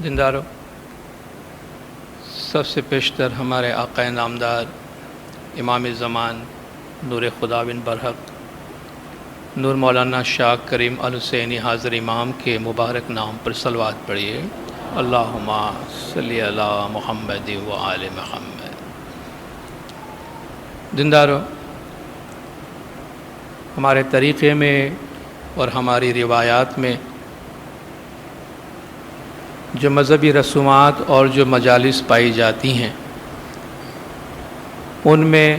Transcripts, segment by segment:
دیندارو، سب سے پیشتر ہمارے آقا نامدار امام زمان نور خدا بن برحق نور مولانا شاہ کریم الحسینی حاضر امام کے مبارک نام پر صلوات پڑھیے۔ اللہم صلی علی محمد و آل محمد۔ دیندارو، ہمارے طریقے میں اور ہماری روایات میں جو مذہبی رسومات اور جو مجالس پائی جاتی ہیں، ان میں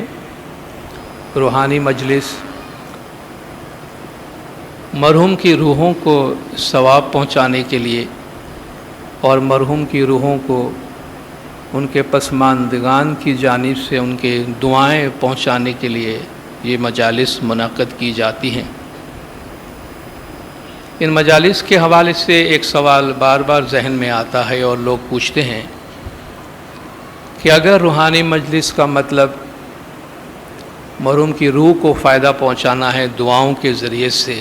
روحانی مجلس مرحوم کی روحوں کو ثواب پہنچانے کے لیے اور مرحوم کی روحوں کو ان کے پسماندگان کی جانب سے ان کے دعائیں پہنچانے کے لیے یہ مجالس منعقد کی جاتی ہیں۔ ان مجالس کے حوالے سے ایک سوال بار بار ذہن میں آتا ہے اور لوگ پوچھتے ہیں کہ اگر روحانی مجلس کا مطلب مرحوم کی روح کو فائدہ پہنچانا ہے دعاؤں کے ذریعے سے،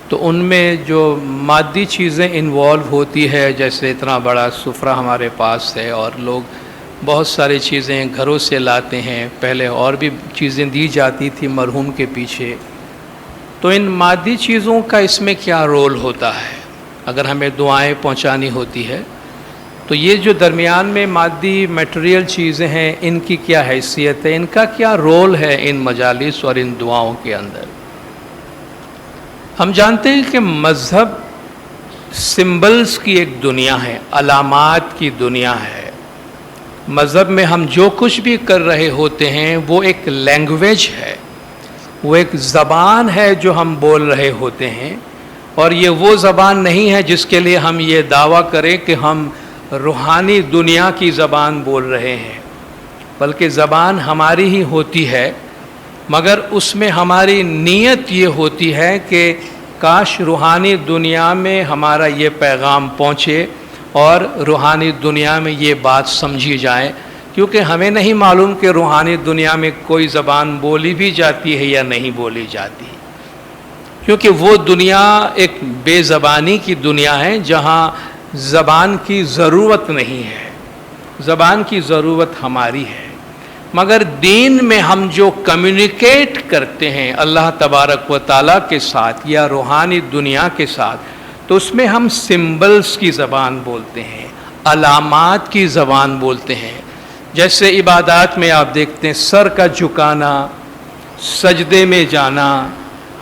تو ان میں جو مادی چیزیں انوالو ہوتی ہے، جیسے اتنا بڑا سفرہ ہمارے پاس ہے اور لوگ بہت ساری چیزیں گھروں سے لاتے ہیں، پہلے اور بھی چیزیں دی جاتی تھی مرحوم کے پیچھے، تو ان مادی چیزوں کا اس میں کیا رول ہوتا ہے؟ اگر ہمیں دعائیں پہنچانی ہوتی ہے تو یہ جو درمیان میں مادی میٹیریل چیزیں ہیں، ان کی کیا حیثیت ہے، ان کا کیا رول ہے ان مجالس اور ان دعاؤں کے اندر؟ ہم جانتے ہیں کہ مذہب سمبلز کی ایک دنیا ہے، علامات کی دنیا ہے۔ مذہب میں ہم جو کچھ بھی کر رہے ہوتے ہیں وہ ایک لینگویج ہے، وہ ایک زبان ہے جو ہم بول رہے ہوتے ہیں، اور یہ وہ زبان نہیں ہے جس کے لیے ہم یہ دعویٰ کریں کہ ہم روحانی دنیا کی زبان بول رہے ہیں، بلکہ زبان ہماری ہی ہوتی ہے، مگر اس میں ہماری نیت یہ ہوتی ہے کہ کاش روحانی دنیا میں ہمارا یہ پیغام پہنچے اور روحانی دنیا میں یہ بات سمجھی جائے، کیونکہ ہمیں نہیں معلوم کہ روحانی دنیا میں کوئی زبان بولی بھی جاتی ہے یا نہیں بولی جاتی، کیونکہ وہ دنیا ایک بے زبانی کی دنیا ہے جہاں زبان کی ضرورت نہیں ہے، زبان کی ضرورت ہماری ہے۔ مگر دین میں ہم جو کمیونیکیٹ کرتے ہیں اللہ تبارک و تعالیٰ کے ساتھ یا روحانی دنیا کے ساتھ، تو اس میں ہم سمبلز کی زبان بولتے ہیں، علامات کی زبان بولتے ہیں۔ جیسے عبادات میں آپ دیکھتے ہیں سر کا جھکانا، سجدے میں جانا،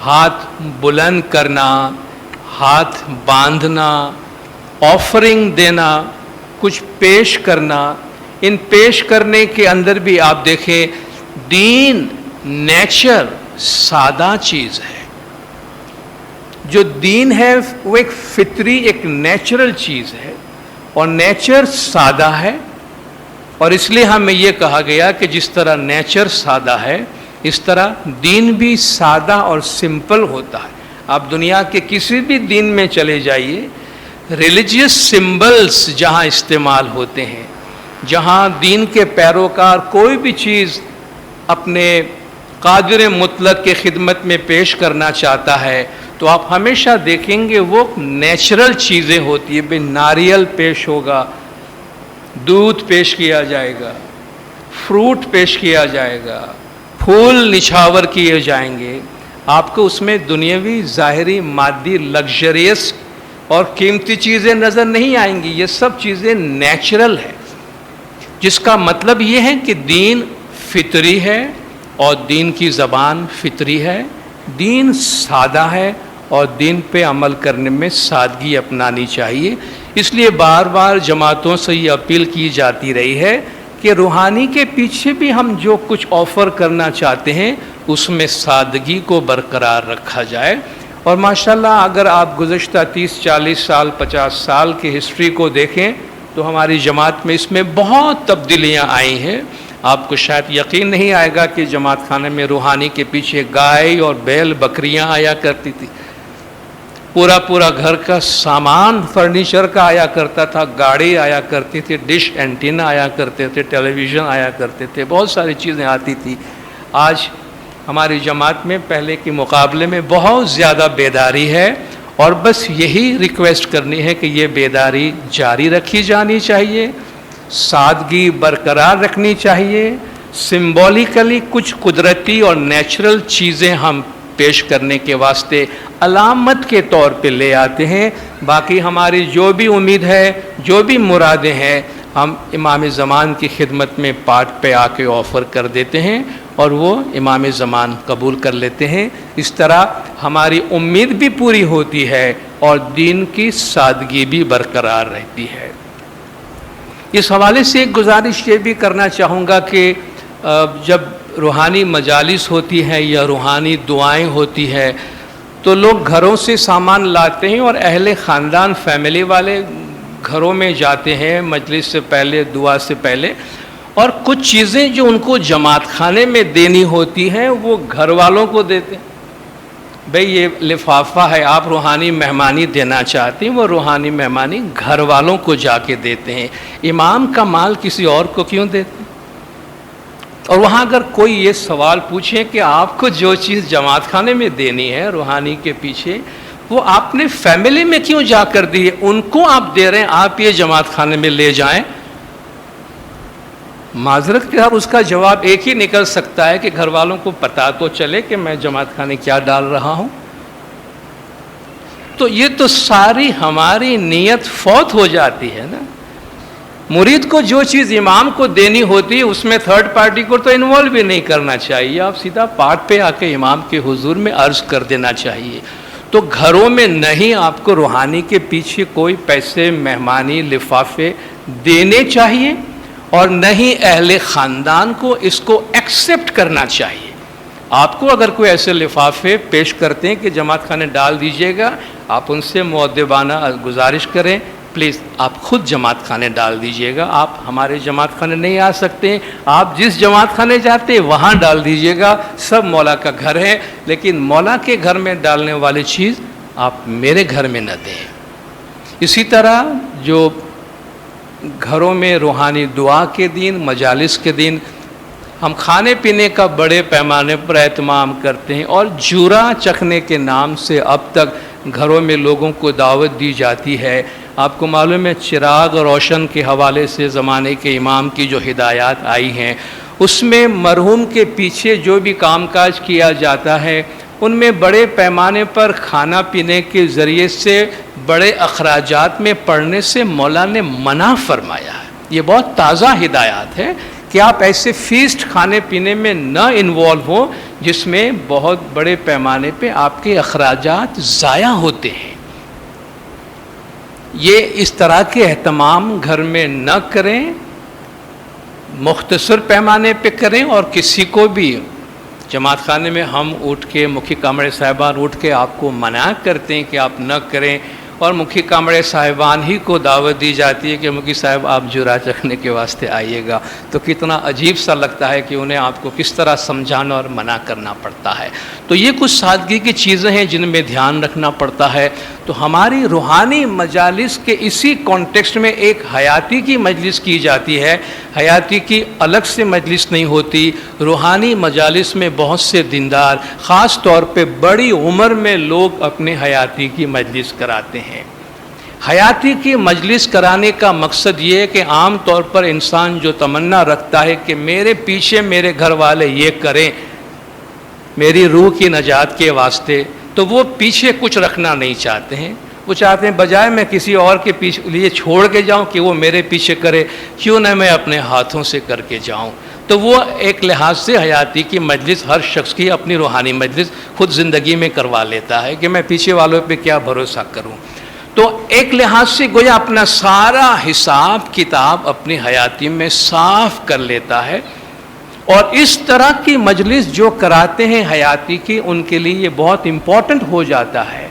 ہاتھ بلند کرنا، ہاتھ باندھنا، آفرنگ دینا، کچھ پیش کرنا، ان پیش کرنے کے اندر بھی آپ دیکھیں دین نیچر سادہ چیز ہے۔ جو دین ہے وہ ایک فطری ایک نیچرل چیز ہے، اور نیچر سادہ ہے، اور اس لیے ہمیں یہ کہا گیا کہ جس طرح نیچر سادہ ہے اس طرح دین بھی سادہ اور سمپل ہوتا ہے۔ آپ دنیا کے کسی بھی دین میں چلے جائیے، ریلیجیس سمبلز جہاں استعمال ہوتے ہیں، جہاں دین کے پیروکار کوئی بھی چیز اپنے قادر مطلق کے خدمت میں پیش کرنا چاہتا ہے تو آپ ہمیشہ دیکھیں گے وہ نیچرل چیزیں ہوتی ہیں۔ ناریل پیش ہوگا، دودھ پیش کیا جائے گا، فروٹ پیش کیا جائے گا، پھول نچھاور کیے جائیں گے، آپ کو اس میں دنیاوی ظاہری مادی لگژریس اور قیمتی چیزیں نظر نہیں آئیں گی۔ یہ سب چیزیں نیچرل ہے، جس کا مطلب یہ ہے کہ دین فطری ہے اور دین کی زبان فطری ہے، دین سادہ ہے اور دین پہ عمل کرنے میں سادگی اپنانی چاہیے۔ اس لیے بار بار جماعتوں سے یہ اپیل کی جاتی رہی ہے کہ روحانی کے پیچھے بھی ہم جو کچھ آفر کرنا چاہتے ہیں اس میں سادگی کو برقرار رکھا جائے۔ اور ماشاءاللہ اگر آپ گزشتہ 30-40 سال 50 سال کی ہسٹری کو دیکھیں تو ہماری جماعت میں اس میں بہت تبدیلیاں آئی ہیں۔ آپ کو شاید یقین نہیں آئے گا کہ جماعت خانے میں روحانی کے پیچھے گائے اور بیل بکریاں آیا کرتی تھی، پورا گھر کا سامان فرنیچر کا آیا کرتا تھا، گاڑی آیا کرتی تھی، ڈش اینٹینا آیا کرتے تھے، ٹیلی ویژن آیا کرتے تھے، بہت ساری چیزیں آتی تھی۔ آج ہماری جماعت میں پہلے کے مقابلے میں بہت زیادہ بیداری ہے اور بس یہی ریکویسٹ کرنی ہے کہ یہ بیداری جاری رکھی جانی چاہیے، سادگی برقرار رکھنی چاہیے. سمبولیکلی کچھ قدرتی اور نیچرل چیزیں ہم پیش کرنے کے واسطے علامت کے طور پہ لے آتے ہیں. باقی ہماری جو بھی امید ہے، جو بھی مرادیں ہیں، ہم امام زمان کی خدمت میں پاٹ پہ آ کے آفر کر دیتے ہیں اور وہ امام زمان قبول کر لیتے ہیں. اس طرح ہماری امید بھی پوری ہوتی ہے اور دین کی سادگی بھی برقرار رہتی ہے. اس حوالے سے ایک گزارش یہ بھی کرنا چاہوں گا کہ جب روحانی مجالس ہوتی ہے یا روحانی دعائیں ہوتی ہے تو لوگ گھروں سے سامان لاتے ہیں اور اہل خاندان فیملی والے گھروں میں جاتے ہیں مجلس سے پہلے، دعا سے پہلے، اور کچھ چیزیں جو ان کو جماعت خانے میں دینی ہوتی ہیں وہ گھر والوں کو دیتے ہیں. بھئی یہ لفافہ ہے، آپ روحانی مہمانی دینا چاہتے ہیں، وہ روحانی مہمانی گھر والوں کو جا کے دیتے ہیں. امام کا مال کسی اور کو کیوں دیتے ہیں؟ اور وہاں اگر کوئی یہ سوال پوچھے کہ آپ کو جو چیز جماعت خانے میں دینی ہے روحانی کے پیچھے، وہ آپ نے فیملی میں کیوں جا کر دی ہے؟ ان کو آپ دے رہے ہیں، آپ یہ جماعت خانے میں لے جائیں. معذرت کے ساتھ اس کا جواب ایک ہی نکل سکتا ہے کہ گھر والوں کو پتہ تو چلے کہ میں جماعت خانے کیا ڈال رہا ہوں. تو یہ تو ساری ہماری نیت فوت ہو جاتی ہے نا. مرید کو جو چیز امام کو دینی ہوتی ہے اس میں تھرڈ پارٹی کو تو انوالو بھی نہیں کرنا چاہیے. آپ سیدھا پاٹ پہ آ کے امام کے حضور میں عرض کر دینا چاہیے. تو گھروں میں نہیں آپ کو روحانی کے پیچھے کوئی پیسے، مہمانی، لفافے دینے چاہیے، اور نہیں اہل خاندان کو اس کو ایکسیپٹ کرنا چاہیے. آپ کو اگر کوئی ایسے لفافے پیش کرتے ہیں کہ جماعت خانے ڈال دیجئے گا، آپ ان سے مؤدبانہ گزارش کریں، پلیز آپ خود جماعت خانے ڈال دیجئے گا. آپ ہمارے جماعت خانے نہیں آ سکتے، آپ جس جماعت خانے جاتے ہیں وہاں ڈال دیجئے گا. سب مولا کا گھر ہے، لیکن مولا کے گھر میں ڈالنے والی چیز آپ میرے گھر میں نہ دیں. اسی طرح جو گھروں میں روحانی دعا کے دن، مجالس کے دن ہم کھانے پینے کا بڑے پیمانے پر اہتمام کرتے ہیں، اور جورا چکھنے کے نام سے اب تک گھروں میں لوگوں کو دعوت دی جاتی ہے. آپ کو معلوم ہے چراغ روشن کے حوالے سے زمانے کے امام کی جو ہدایات آئی ہیں اس میں مرحوم کے پیچھے جو بھی کام کاج کیا جاتا ہے ان میں بڑے پیمانے پر کھانا پینے کے ذریعے سے بڑے اخراجات میں پڑنے سے مولا نے منع فرمایا ہے. یہ بہت تازہ ہدایات ہے کہ آپ ایسے فیسٹ کھانے پینے میں نہ انوالو ہوں جس میں بہت بڑے پیمانے پہ آپ کے اخراجات ضائع ہوتے ہیں. یہ اس طرح کے اہتمام گھر میں نہ کریں، مختصر پیمانے پہ کریں. اور کسی کو بھی جماعت خانے میں ہم اٹھ کے مکھی کامڑے صاحبان اٹھ کے آپ کو منع کرتے ہیں کہ آپ نہ کریں، اور مکھی کامڑے صاحبان ہی کو دعوت دی جاتی ہے کہ مکھی صاحب آپ جورا چکھنے کے واسطے آئیے گا. تو کتنا عجیب سا لگتا ہے کہ انہیں آپ کو کس طرح سمجھانا اور منع کرنا پڑتا ہے. تو یہ کچھ سادگی کی چیزیں ہیں جن میں دھیان رکھنا پڑتا ہے. تو ہماری روحانی مجالس کے اسی کانٹیکسٹ میں ایک حیاتی کی مجلس کی جاتی ہے. حیاتی کی الگ سے مجلس نہیں ہوتی. روحانی مجالس میں بہت سے دیندار، خاص طور پہ بڑی عمر میں لوگ اپنے حیاتی کی مجلس کراتے ہیں. حیاتی کی مجلس کرانے کا مقصد یہ ہے کہ عام طور پر انسان جو تمنا رکھتا ہے کہ میرے پیچھے میرے گھر والے یہ کریں میری روح کی نجات کے واسطے، تو وہ پیچھے کچھ رکھنا نہیں چاہتے ہیں. وہ چاہتے ہیں بجائے میں کسی اور کے پیچھے لیے چھوڑ کے جاؤں کہ وہ میرے پیچھے کرے، کیوں نہ میں اپنے ہاتھوں سے کر کے جاؤں. تو وہ ایک لحاظ سے حیاتی کی مجلس ہر شخص کی اپنی روحانی مجلس خود زندگی میں کروا لیتا ہے کہ میں پیچھے والوں پہ کیا بھروسہ کروں. تو ایک لحاظ سے گویا اپنا سارا حساب کتاب اپنی حیاتی میں صاف کر لیتا ہے. اور اس طرح کی مجلس جو کراتے ہیں حیاتی کی، ان کے لیے یہ بہت امپورٹنٹ ہو جاتا ہے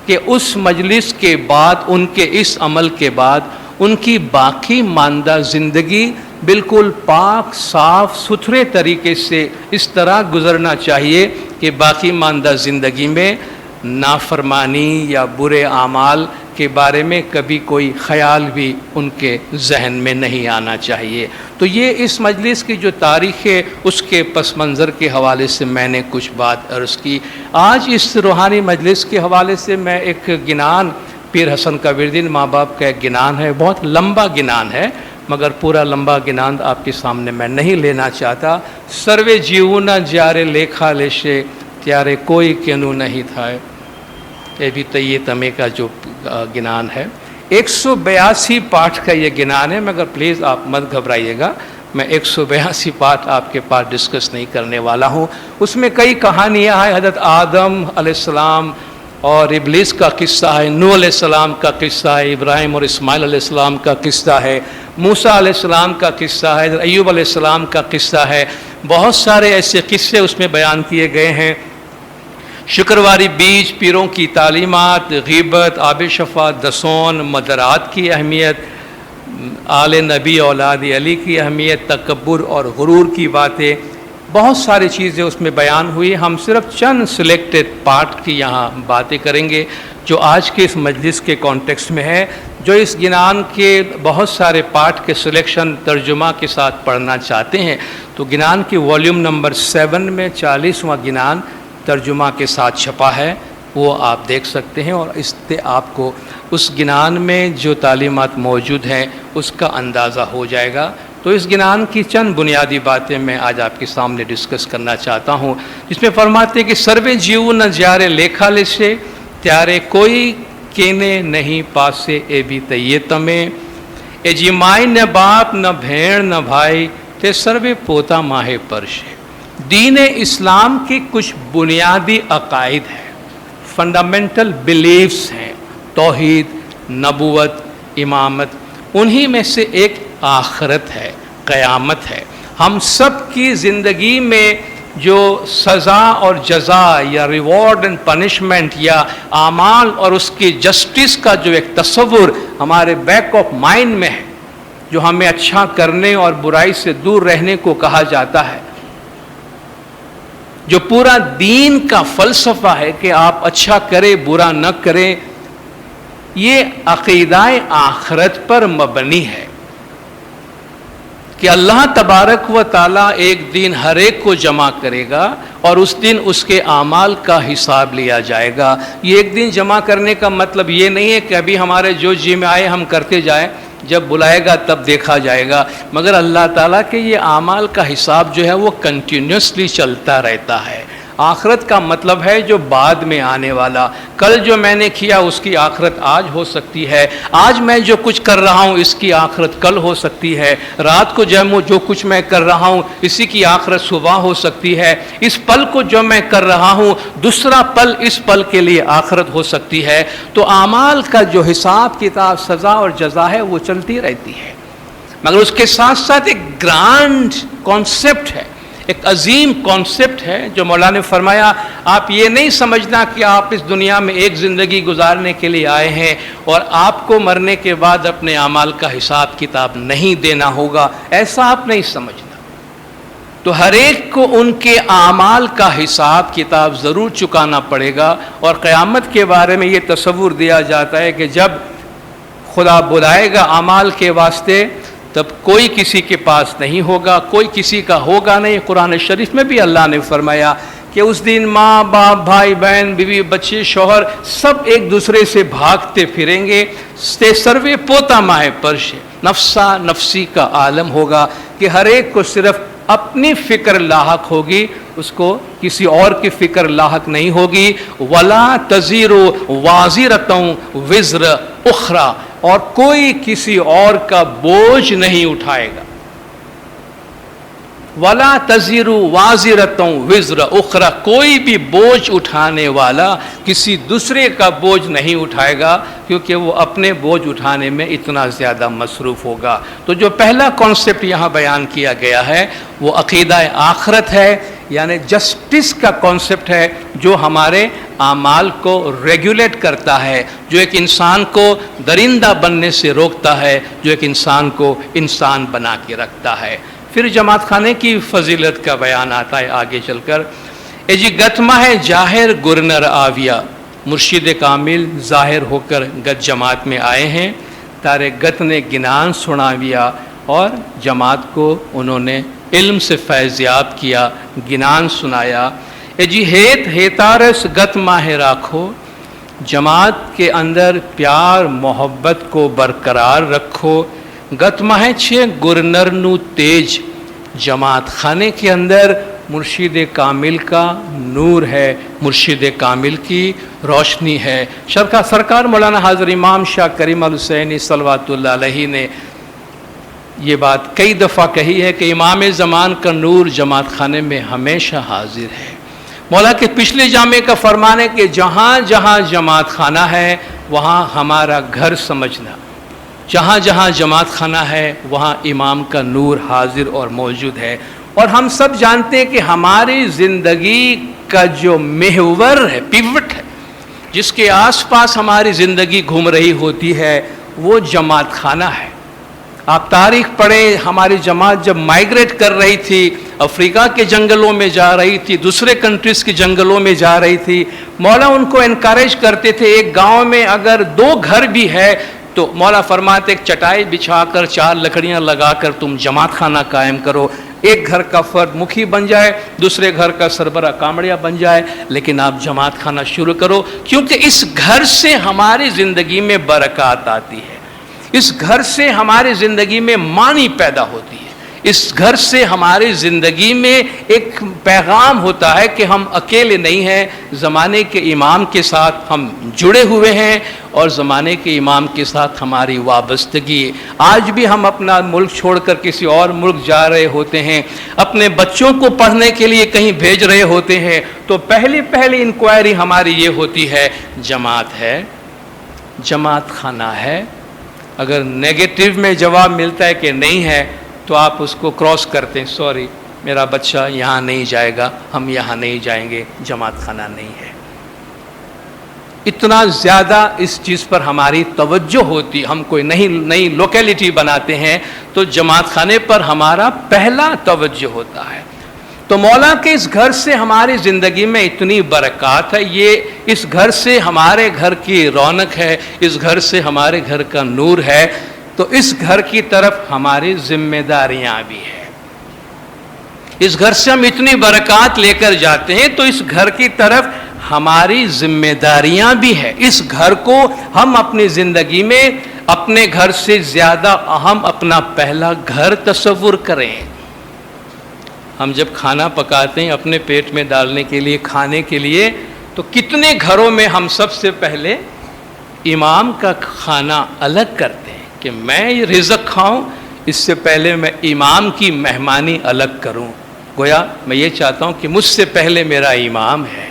کہ اس مجلس کے بعد، ان کے اس عمل کے بعد، ان کی باقی ماندہ زندگی بالکل پاک صاف ستھرے طریقے سے اس طرح گزرنا چاہیے کہ باقی ماندہ زندگی میں نافرمانی یا برے اعمال کے بارے میں کبھی کوئی خیال بھی ان کے ذہن میں نہیں آنا چاہیے۔ تو یہ اس مجلس کی جو تاریخ ہے اس کے پس منظر کے حوالے سے میں نے کچھ بات عرض کی۔ آج اس روحانی مجلس کے حوالے سے میں ایک گنان، پیر حسن کا وردین ماں باپ کا ایک گنان ہے، بہت لمبا گنان ہے، مگر پورا لمبا گنان آپ کے سامنے میں نہیں لینا چاہتا۔ سروے جیونا جارے لیکھا لیشے تیارے کوئی کینو نہیں تھا، یہ بھی تیے تمے کا جو گنان ہے۔ 182 پاٹھ کا یہ گنان ہے، مگر پلیز آپ مت گھبرائیے گا، میں 182 پاٹھ آپ کے پاس ڈسکس نہیں کرنے والا ہوں۔ اس میں کئی کہانیاں ہیں، حضرت آدم علیہ السلام اور ابلیس کا قصہ ہے، نوح علیہ السلام کا قصہ ہے، ابراہیم اور اسماعیل علیہ السلام کا قصہ ہے، موسیٰ علیہ السلام کا قصہ ہے، حضرت ایوب علیہ السلام کا قصہ ہے۔ بہت سارے ایسے قصے اس میں بیان کیے گئے ہیں۔ شکرواری بیج، پیروں کی تعلیمات، غیبت، آب شفاعت، دسون، مدرات کی اہمیت، آل نبی اولاد علی کی اہمیت، تکبر اور غرور کی باتیں، بہت ساری چیزیں اس میں بیان ہوئی۔ ہم صرف چند سلیکٹڈ پارٹ کی یہاں باتیں کریں گے جو آج کے اس مجلس کے کانٹیکسٹ میں ہے۔ جو اس گنان کے بہت سارے پارٹ کے سلیکشن ترجمہ کے ساتھ پڑھنا چاہتے ہیں تو گنان کی والیوم نمبر 7 میں 40واں گنان ترجمہ کے ساتھ چھپا ہے، وہ آپ دیکھ سکتے ہیں، اور اس سے آپ کو اس گنان میں جو تعلیمات موجود ہیں اس کا اندازہ ہو جائے گا۔ تو اس گنان کی چند بنیادی باتیں میں آج آپ کے سامنے ڈسکس کرنا چاہتا ہوں، جس میں فرماتے ہیں کہ سروے جیو نہ جارے لیکھا لیشے تیارے کوئی کینے نہیں پاسے اے بھی تیے تمیں، اے جی مائی نہ باپ نہ بھیڑ نہ بھائی تے سروے پوتا ماہے پرشے۔ دین اسلام کی کچھ بنیادی عقائد ہیں، فنڈامنٹل بیلیفز ہیں، توحید، نبوت، امامت، انہی میں سے ایک آخرت ہے، قیامت ہے۔ ہم سب کی زندگی میں جو سزا اور جزا یا ریوارڈ اینڈ پنشمنٹ یا اعمال اور اس کی جسٹس کا جو ایک تصور ہمارے بیک آف مائنڈ میں ہے، جو ہمیں اچھا کرنے اور برائی سے دور رہنے کو کہا جاتا ہے، جو پورا دین کا فلسفہ ہے کہ آپ اچھا کریں برا نہ کریں، یہ عقیدہ آخرت پر مبنی ہے کہ اللہ تبارک و تعالیٰ ایک دن ہر ایک کو جمع کرے گا اور اس دن اس کے اعمال کا حساب لیا جائے گا۔ یہ ایک دن جمع کرنے کا مطلب یہ نہیں ہے کہ ابھی ہمارے جو جی میں آئے ہم کرتے جائیں، جب بلائے گا تب دیکھا جائے گا، مگر اللہ تعالیٰ کے یہ اعمال کا حساب جو ہے وہ کنٹینیوسلی چلتا رہتا ہے۔ آخرت کا مطلب ہے جو بعد میں آنے والا، کل جو میں نے کیا اس کی آخرت آج ہو سکتی ہے، آج میں جو کچھ کر رہا ہوں اس کی آخرت کل ہو سکتی ہے، رات کو جو کچھ میں کر رہا ہوں اسی کی آخرت صبح ہو سکتی ہے، اس پل کو جو میں کر رہا ہوں دوسرا پل اس پل کے لیے آخرت ہو سکتی ہے۔ تو اعمال کا جو حساب کتاب، سزا اور جزا ہے وہ چلتی رہتی ہے، مگر اس کے ساتھ ساتھ ایک گرانڈ کانسیپٹ ہے، ایک عظیم کانسیپٹ ہے جو مولا نے فرمایا آپ یہ نہیں سمجھنا کہ آپ اس دنیا میں ایک زندگی گزارنے کے لیے آئے ہیں اور آپ کو مرنے کے بعد اپنے اعمال کا حساب کتاب نہیں دینا ہوگا، ایسا آپ نہیں سمجھنا۔ تو ہر ایک کو ان کے اعمال کا حساب کتاب ضرور چکانا پڑے گا، اور قیامت کے بارے میں یہ تصور دیا جاتا ہے کہ جب خدا بلائے گا اعمال کے واسطے تب کوئی کسی کے پاس نہیں ہوگا، کوئی کسی کا ہوگا نہیں۔ قرآن شریف میں بھی اللہ نے فرمایا کہ اس دن ماں باپ، بھائی بہن، بیوی بچے، شوہر سب ایک دوسرے سے بھاگتے پھریں گے، سروے پوتا ماہ پرش، نفسا نفسی کا عالم ہوگا کہ ہر ایک کو صرف اپنی فکر لاحق ہوگی، اس کو کسی اور کی فکر لاحق نہیں ہوگی۔ ولا تزیر وازرۃ وزر اخرى، اور کوئی کسی اور کا بوجھ نہیں اٹھائے گا۔ ولا تزیر وازرۃ وزر اخرى، کوئی بھی بوجھ اٹھانے والا کسی دوسرے کا بوجھ نہیں اٹھائے گا، کیونکہ وہ اپنے بوجھ اٹھانے میں اتنا زیادہ مصروف ہوگا۔ تو جو پہلا کانسیپٹ یہاں بیان کیا گیا ہے وہ عقیدہ آخرت ہے، یعنی جسٹس کا کانسیپٹ ہے جو ہمارے اعمال کو ریگولیٹ کرتا ہے، جو ایک انسان کو درندہ بننے سے روکتا ہے، جو ایک انسان کو انسان بنا کے رکھتا ہے۔ پھر جماعت خانے کی فضیلت کا بیان آتا ہے آگے چل کر، اے جی گتما ہے جاہر گرنر آویا مرشد کامل ظاہر ہو کر گت جماعت میں آئے ہیں. تارے گت نے گنان سناویا اور جماعت کو انہوں نے علم سے فیضیاب کیا، گنان سنایا. اے جی ہیت ہیتارس گت ماہ راکھو، جماعت کے اندر پیار محبت کو برقرار رکھو. گت ماہ چھے گرنر نو تیج، جماعت خانے کے اندر مرشد کامل کا نور ہے، مرشد کامل کی روشنی ہے. سرکار مولانا حضرت امام شاہ کریم الحسینی صلوات اللہ علیہ نے یہ بات کئی دفعہ کہی ہے کہ امام زمان کا نور جماعت خانے میں ہمیشہ حاضر ہے. مولا کے پچھلے جامع کا فرمان ہے کہ جہاں جہاں جماعت خانہ ہے وہاں ہمارا گھر سمجھنا، جہاں جہاں جماعت خانہ ہے وہاں امام کا نور حاضر اور موجود ہے. اور ہم سب جانتے ہیں کہ ہماری زندگی کا جو محور ہے، پیوٹ ہے، جس کے آس پاس ہماری زندگی گھوم رہی ہوتی ہے، وہ جماعت خانہ ہے. آپ تاریخ پڑھیں، ہماری جماعت جب مائیگریٹ کر رہی تھی، افریقہ کے جنگلوں میں جا رہی تھی، دوسرے کنٹریز کے جنگلوں میں جا رہی تھی، مولا ان کو انکریج کرتے تھے. ایک گاؤں میں اگر 2 گھر بھی ہے تو مولا فرماتے ایک چٹائی بچھا کر 4 لکڑیاں لگا کر تم جماعت خانہ قائم کرو. ایک گھر کا فرد مکھی بن جائے، دوسرے گھر کا سربراہ کامڑیا بن جائے، لیکن آپ جماعت خانہ شروع کرو، کیونکہ اس گھر سے ہماری زندگی میں برکات آتی ہے، اس گھر سے ہماری زندگی میں معنی پیدا ہوتی ہے، اس گھر سے ہماری زندگی میں ایک پیغام ہوتا ہے کہ ہم اکیلے نہیں ہیں، زمانے کے امام کے ساتھ ہم جڑے ہوئے ہیں اور زمانے کے امام کے ساتھ ہماری وابستگی. آج بھی ہم اپنا ملک چھوڑ کر کسی اور ملک جا رہے ہوتے ہیں، اپنے بچوں کو پڑھنے کے لیے کہیں بھیج رہے ہوتے ہیں، تو پہلی انکوائری ہماری یہ ہوتی ہے جماعت ہے، جماعت خانہ ہے. اگر نیگیٹو میں جواب ملتا ہے کہ نہیں ہے تو آپ اس کو کراس کرتے ہیں، سوری میرا بچہ یہاں نہیں جائے گا، ہم یہاں نہیں جائیں گے، جماعت خانہ نہیں ہے. اتنا زیادہ اس چیز پر ہماری توجہ ہوتی، ہم کوئی نئی لوکیلٹی بناتے ہیں تو جماعت خانے پر ہمارا پہلا توجہ ہوتا ہے. تو مولا کے اس گھر سے ہماری زندگی میں اتنی برکات ہے، یہ اس گھر سے ہمارے گھر کی رونق ہے، اس گھر سے ہمارے گھر کا نور ہے. تو اس گھر کی طرف ہماری ذمہ داریاں بھی ہیں. اس گھر سے ہم اتنی برکات لے کر جاتے ہیں تو اس گھر کی طرف ہماری ذمہ داریاں بھی ہیں. اس گھر کو ہم اپنی زندگی میں اپنے گھر سے زیادہ اہم اپنا پہلا گھر تصور کریں. ہم جب کھانا پکاتے ہیں اپنے پیٹ میں ڈالنے کے لیے، کھانے کے لیے، تو کتنے گھروں میں ہم سب سے پہلے امام کا کھانا الگ کرتے ہیں کہ میں یہ رزق کھاؤں، اس سے پہلے میں امام کی مہمانی الگ کروں. گویا میں یہ چاہتا ہوں کہ مجھ سے پہلے میرا امام ہے.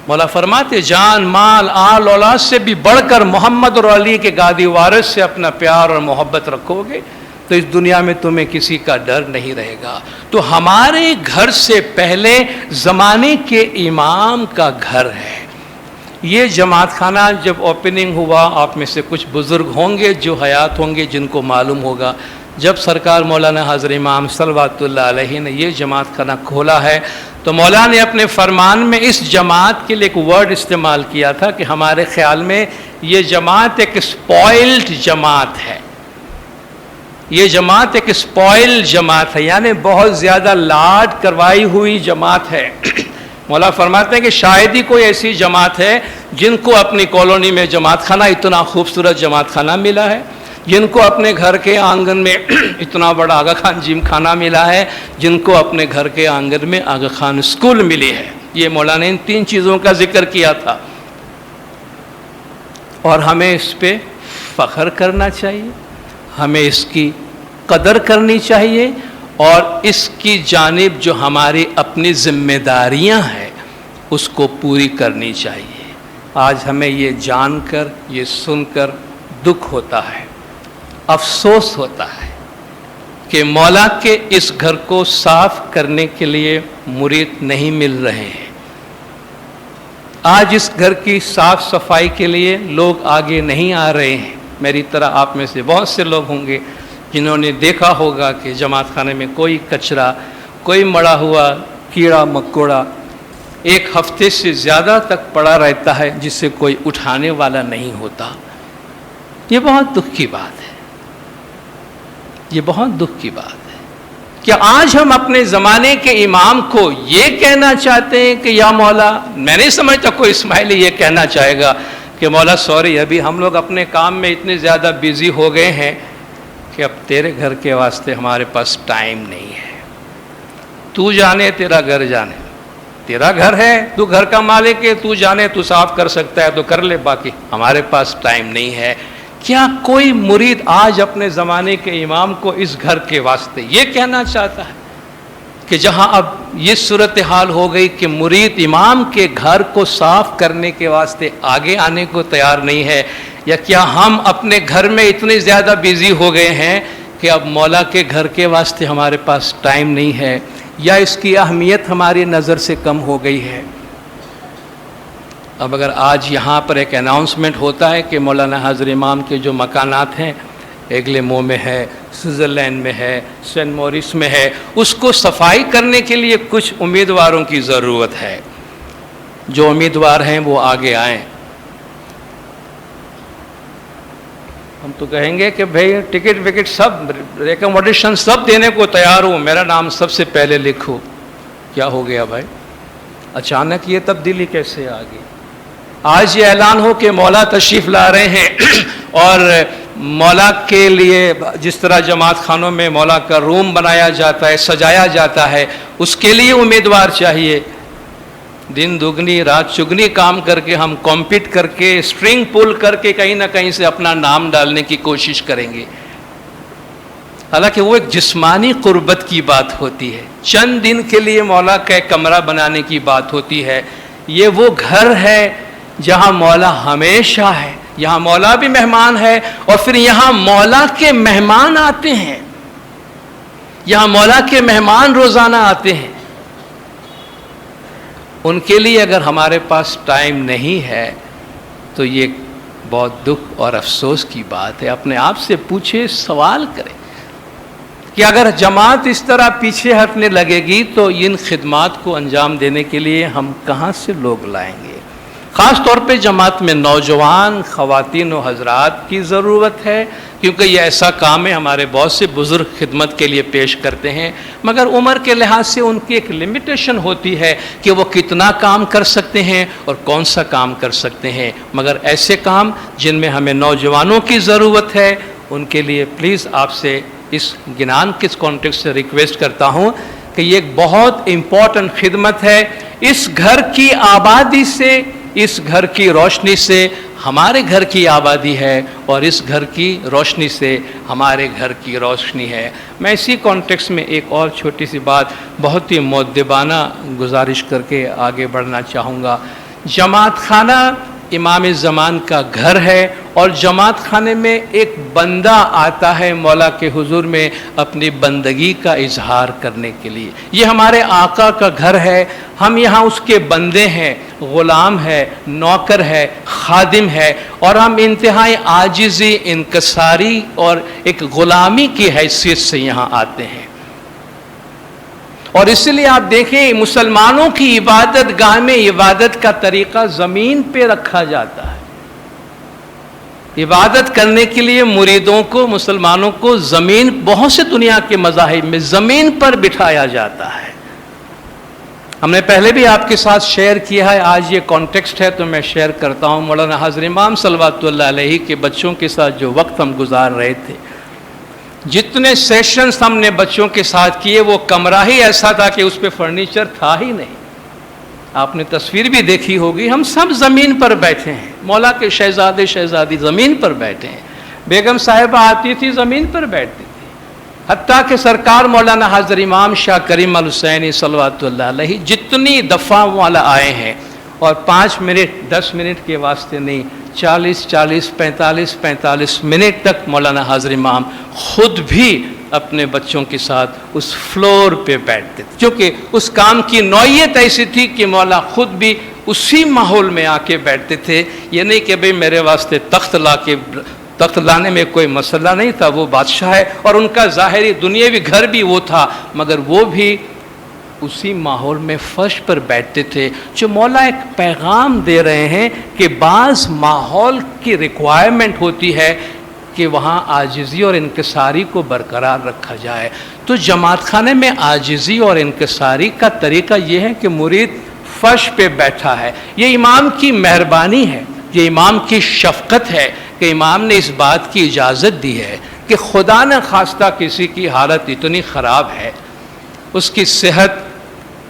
مولا فرماتے جان مال آل اولاد سے بھی بڑھ کر محمد اور علی کے گادی وارث سے اپنا پیار اور محبت رکھو گے تو اس دنیا میں تمہیں کسی کا ڈر نہیں رہے گا. تو ہمارے گھر سے پہلے زمانے کے امام کا گھر ہے. یہ جماعت خانہ جب اوپننگ ہوا، آپ میں سے کچھ بزرگ ہوں گے جو حیات ہوں گے جن کو معلوم ہوگا، جب سرکار مولانا حضرت امام صلوات اللہ علیہ نے یہ جماعت خانہ کھولا ہے تو مولانا نے اپنے فرمان میں اس جماعت کے لیے ایک ورڈ استعمال کیا تھا کہ ہمارے خیال میں یہ جماعت ایک اسپوائلڈ جماعت ہے. یہ جماعت ایک اسپوائل جماعت ہے، یعنی بہت زیادہ لاڈ کروائی ہوئی جماعت ہے. مولا فرماتے ہیں کہ شاید ہی کوئی ایسی جماعت ہے جن کو اپنی کالونی میں جماعت خانہ اتنا خوبصورت جماعت خانہ ملا ہے، جن کو اپنے گھر کے آنگن میں اتنا بڑا آغا خان جیم خانہ ملا ہے، جن کو اپنے گھر کے آنگن میں آغا خان اسکول ملی ہے. یہ مولانا نے ان 3 چیزوں کا ذکر کیا تھا اور ہمیں اس پہ فخر کرنا چاہیے، ہمیں اس کی قدر کرنی چاہیے اور اس کی جانب جو ہماری اپنی ذمہ داریاں ہیں اس کو پوری کرنی چاہیے. آج ہمیں یہ جان کر، یہ سن کر دکھ ہوتا ہے، افسوس ہوتا ہے کہ مولا کے اس گھر کو صاف کرنے کے لیے مرید نہیں مل رہے ہیں. آج اس گھر کی صاف صفائی کے لیے لوگ آگے نہیں آ رہے ہیں. میری طرح آپ میں سے بہت سے لوگ ہوں گے جنہوں نے دیکھا ہوگا کہ جماعت خانے میں کوئی کچرا، کوئی مڑا ہوا کیڑا مکوڑا ایک ہفتے سے زیادہ تک پڑا رہتا ہے جسے کوئی اٹھانے والا نہیں ہوتا. یہ بہت دکھ کی بات ہے، یہ بہت دکھ کی بات ہے کہ آج ہم اپنے زمانے کے امام کو یہ کہنا چاہتے ہیں کہ یا مولا، میں نہیں سمجھتا کوئی اسماعیلی یہ کہنا چاہے گا کہ مولا سوری، ابھی ہم لوگ اپنے کام میں اتنے زیادہ بیزی ہو گئے ہیں کہ اب تیرے گھر کے واسطے ہمارے پاس ٹائم نہیں ہے. تو جانے تیرا گھر جانے، تیرا گھر ہے، تو گھر کا مالک ہے، تو جانے تو صاف کر سکتا ہے تو کر لے، باقی ہمارے پاس ٹائم نہیں ہے. کیا کوئی مرید آج اپنے زمانے کے امام کو اس گھر کے واسطے یہ کہنا چاہتا ہے کہ جہاں اب یہ صورتحال ہو گئی کہ مرید امام کے گھر کو صاف کرنے کے واسطے آگے آنے کو تیار نہیں ہے؟ یا کیا ہم اپنے گھر میں اتنے زیادہ بیزی ہو گئے ہیں کہ اب مولا کے گھر کے واسطے ہمارے پاس ٹائم نہیں ہے، یا اس کی اہمیت ہماری نظر سے کم ہو گئی ہے؟ اب اگر آج یہاں پر ایک اناؤنسمنٹ ہوتا ہے کہ مولانا حاضر امام کے جو مکانات ہیں، ایگلیمو میں ہے، سوئٹزرلینڈ میں ہے، سینٹ موریس میں ہے، اس کو صفائی کرنے کے لیے کچھ امیدواروں کی ضرورت ہے. جو امیدوار ہیں وہ آگے آئیں. ہم تو کہیں گے کہ بھئی ٹکٹ وکٹ سب ریکمنڈیشن سب دینے کو تیار ہوں، میرا نام سب سے پہلے لکھو. کیا ہو گیا بھائی؟ اچانک یہ تبدیلی کیسے آ گئی؟ آج یہ اعلان ہو کہ مولا تشریف لا رہے ہیں اور مولا کے لیے جس طرح جماعت خانوں میں مولا کا روم بنایا جاتا ہے، سجایا جاتا ہے، اس کے لیے امیدوار چاہیے. دن دگنی رات چگنی کام کر کے ہم کمپیٹ کر کے اسٹرنگ پول کر کے کہیں نہ کہیں سے اپنا نام ڈالنے کی کوشش کریں گے. حالانکہ وہ ایک جسمانی قربت کی بات ہوتی ہے، چند دن کے لیے مولا کا ایک کمرہ بنانے کی بات ہوتی ہے. یہ وہ گھر ہے جہاں مولا ہمیشہ ہے، یہاں مولا بھی مہمان ہے اور پھر یہاں مولا کے مہمان آتے ہیں، یہاں مولا کے مہمان روزانہ آتے ہیں. ان کے لیے اگر ہمارے پاس ٹائم نہیں ہے تو یہ بہت دکھ اور افسوس کی بات ہے. اپنے آپ سے پوچھے، سوال کریں کہ اگر جماعت اس طرح پیچھے ہٹنے لگے گی تو ان خدمات کو انجام دینے کے لیے ہم کہاں سے لوگ لائیں گے؟ خاص طور پہ جماعت میں نوجوان خواتین و حضرات کی ضرورت ہے، کیونکہ یہ ایسا کام ہے. ہمارے بہت سے بزرگ خدمت کے لیے پیش کرتے ہیں، مگر عمر کے لحاظ سے ان کی ایک لمیٹیشن ہوتی ہے کہ وہ کتنا کام کر سکتے ہیں اور کون سا کام کر سکتے ہیں. مگر ایسے کام جن میں ہمیں نوجوانوں کی ضرورت ہے، ان کے لیے پلیز آپ سے اس گنان کس کانٹیکسٹ سے ریکویسٹ کرتا ہوں کہ یہ ایک بہت امپورٹنٹ خدمت ہے. اس گھر کی آبادی سے، اس گھر کی روشنی سے ہمارے گھر کی آبادی ہے اور اس گھر کی روشنی سے ہمارے گھر کی روشنی ہے. میں اسی کانٹیکسٹ میں ایک اور چھوٹی سی بات بہت ہی مؤدبانہ گزارش کر کے آگے بڑھنا چاہوں گا. جماعت خانہ امام زمان کا گھر ہے اور جماعت خانے میں ایک بندہ آتا ہے مولا کے حضور میں اپنی بندگی کا اظہار کرنے کے لیے. یہ ہمارے آقا کا گھر ہے، ہم یہاں اس کے بندے ہیں، غلام ہے، نوکر ہے، خادم ہے، اور ہم انتہائی عاجزی، انکساری اور ایک غلامی کی حیثیت سے یہاں آتے ہیں. اور اس لیے آپ دیکھیں مسلمانوں کی عبادت گاہ میں عبادت کا طریقہ زمین پہ رکھا جاتا ہے. عبادت کرنے کے لیے مریدوں کو، مسلمانوں کو زمین، بہت سے دنیا کے مذاہب میں زمین پر بٹھایا جاتا ہے. ہم نے پہلے بھی آپ کے ساتھ شیئر کیا ہے، آج یہ کانٹیکسٹ ہے تو میں شیئر کرتا ہوں. مولانا حاضر امام صلوات اللہ علیہ کے بچوں کے ساتھ جو وقت ہم گزار رہے تھے، جتنے سیشنز ہم نے بچوں کے ساتھ کیے، وہ کمرہ ہی ایسا تھا کہ اس پہ فرنیچر تھا ہی نہیں. آپ نے تصویر بھی دیکھی ہوگی، ہم سب زمین پر بیٹھے ہیں. مولا کے شہزادے شہزادی زمین پر بیٹھے ہیں، بیگم صاحبہ آتی تھی زمین پر بیٹھتی تھی، حتیٰ کہ سرکار مولانا حاضر امام شاہ کریم الحسینی صلوات اللہ علیہ جتنی دفعہ والا آئے ہیں، اور 5 منٹ 10 منٹ کے واسطے نہیں، 40 45 منٹ تک مولانا حاضر امام خود بھی اپنے بچوں کے ساتھ اس فلور پہ بیٹھتے تھے، کیونکہ اس کام کی نوعیت ایسی تھی کہ مولا خود بھی اسی ماحول میں آ کے بیٹھتے تھے. یہ نہیں کہ بھئی میرے واسطے تخت لانے میں کوئی مسئلہ نہیں تھا، وہ بادشاہ ہے اور ان کا ظاہری دنیاوی گھر بھی وہ تھا، مگر وہ بھی اسی ماحول میں فرش پر بیٹھتے تھے. جو مولا ایک پیغام دے رہے ہیں کہ بعض ماحول کی ریکوائرمنٹ ہوتی ہے کہ وہاں عاجزی اور انکساری کو برقرار رکھا جائے. تو جماعت خانے میں عاجزی اور انکساری کا طریقہ یہ ہے کہ مرید فرش پہ بیٹھا ہے. یہ امام کی مہربانی ہے, یہ امام کی شفقت ہے کہ امام نے اس بات کی اجازت دی ہے کہ خدا نہ خواستہ کسی کی حالت اتنی خراب ہے, اس کی صحت,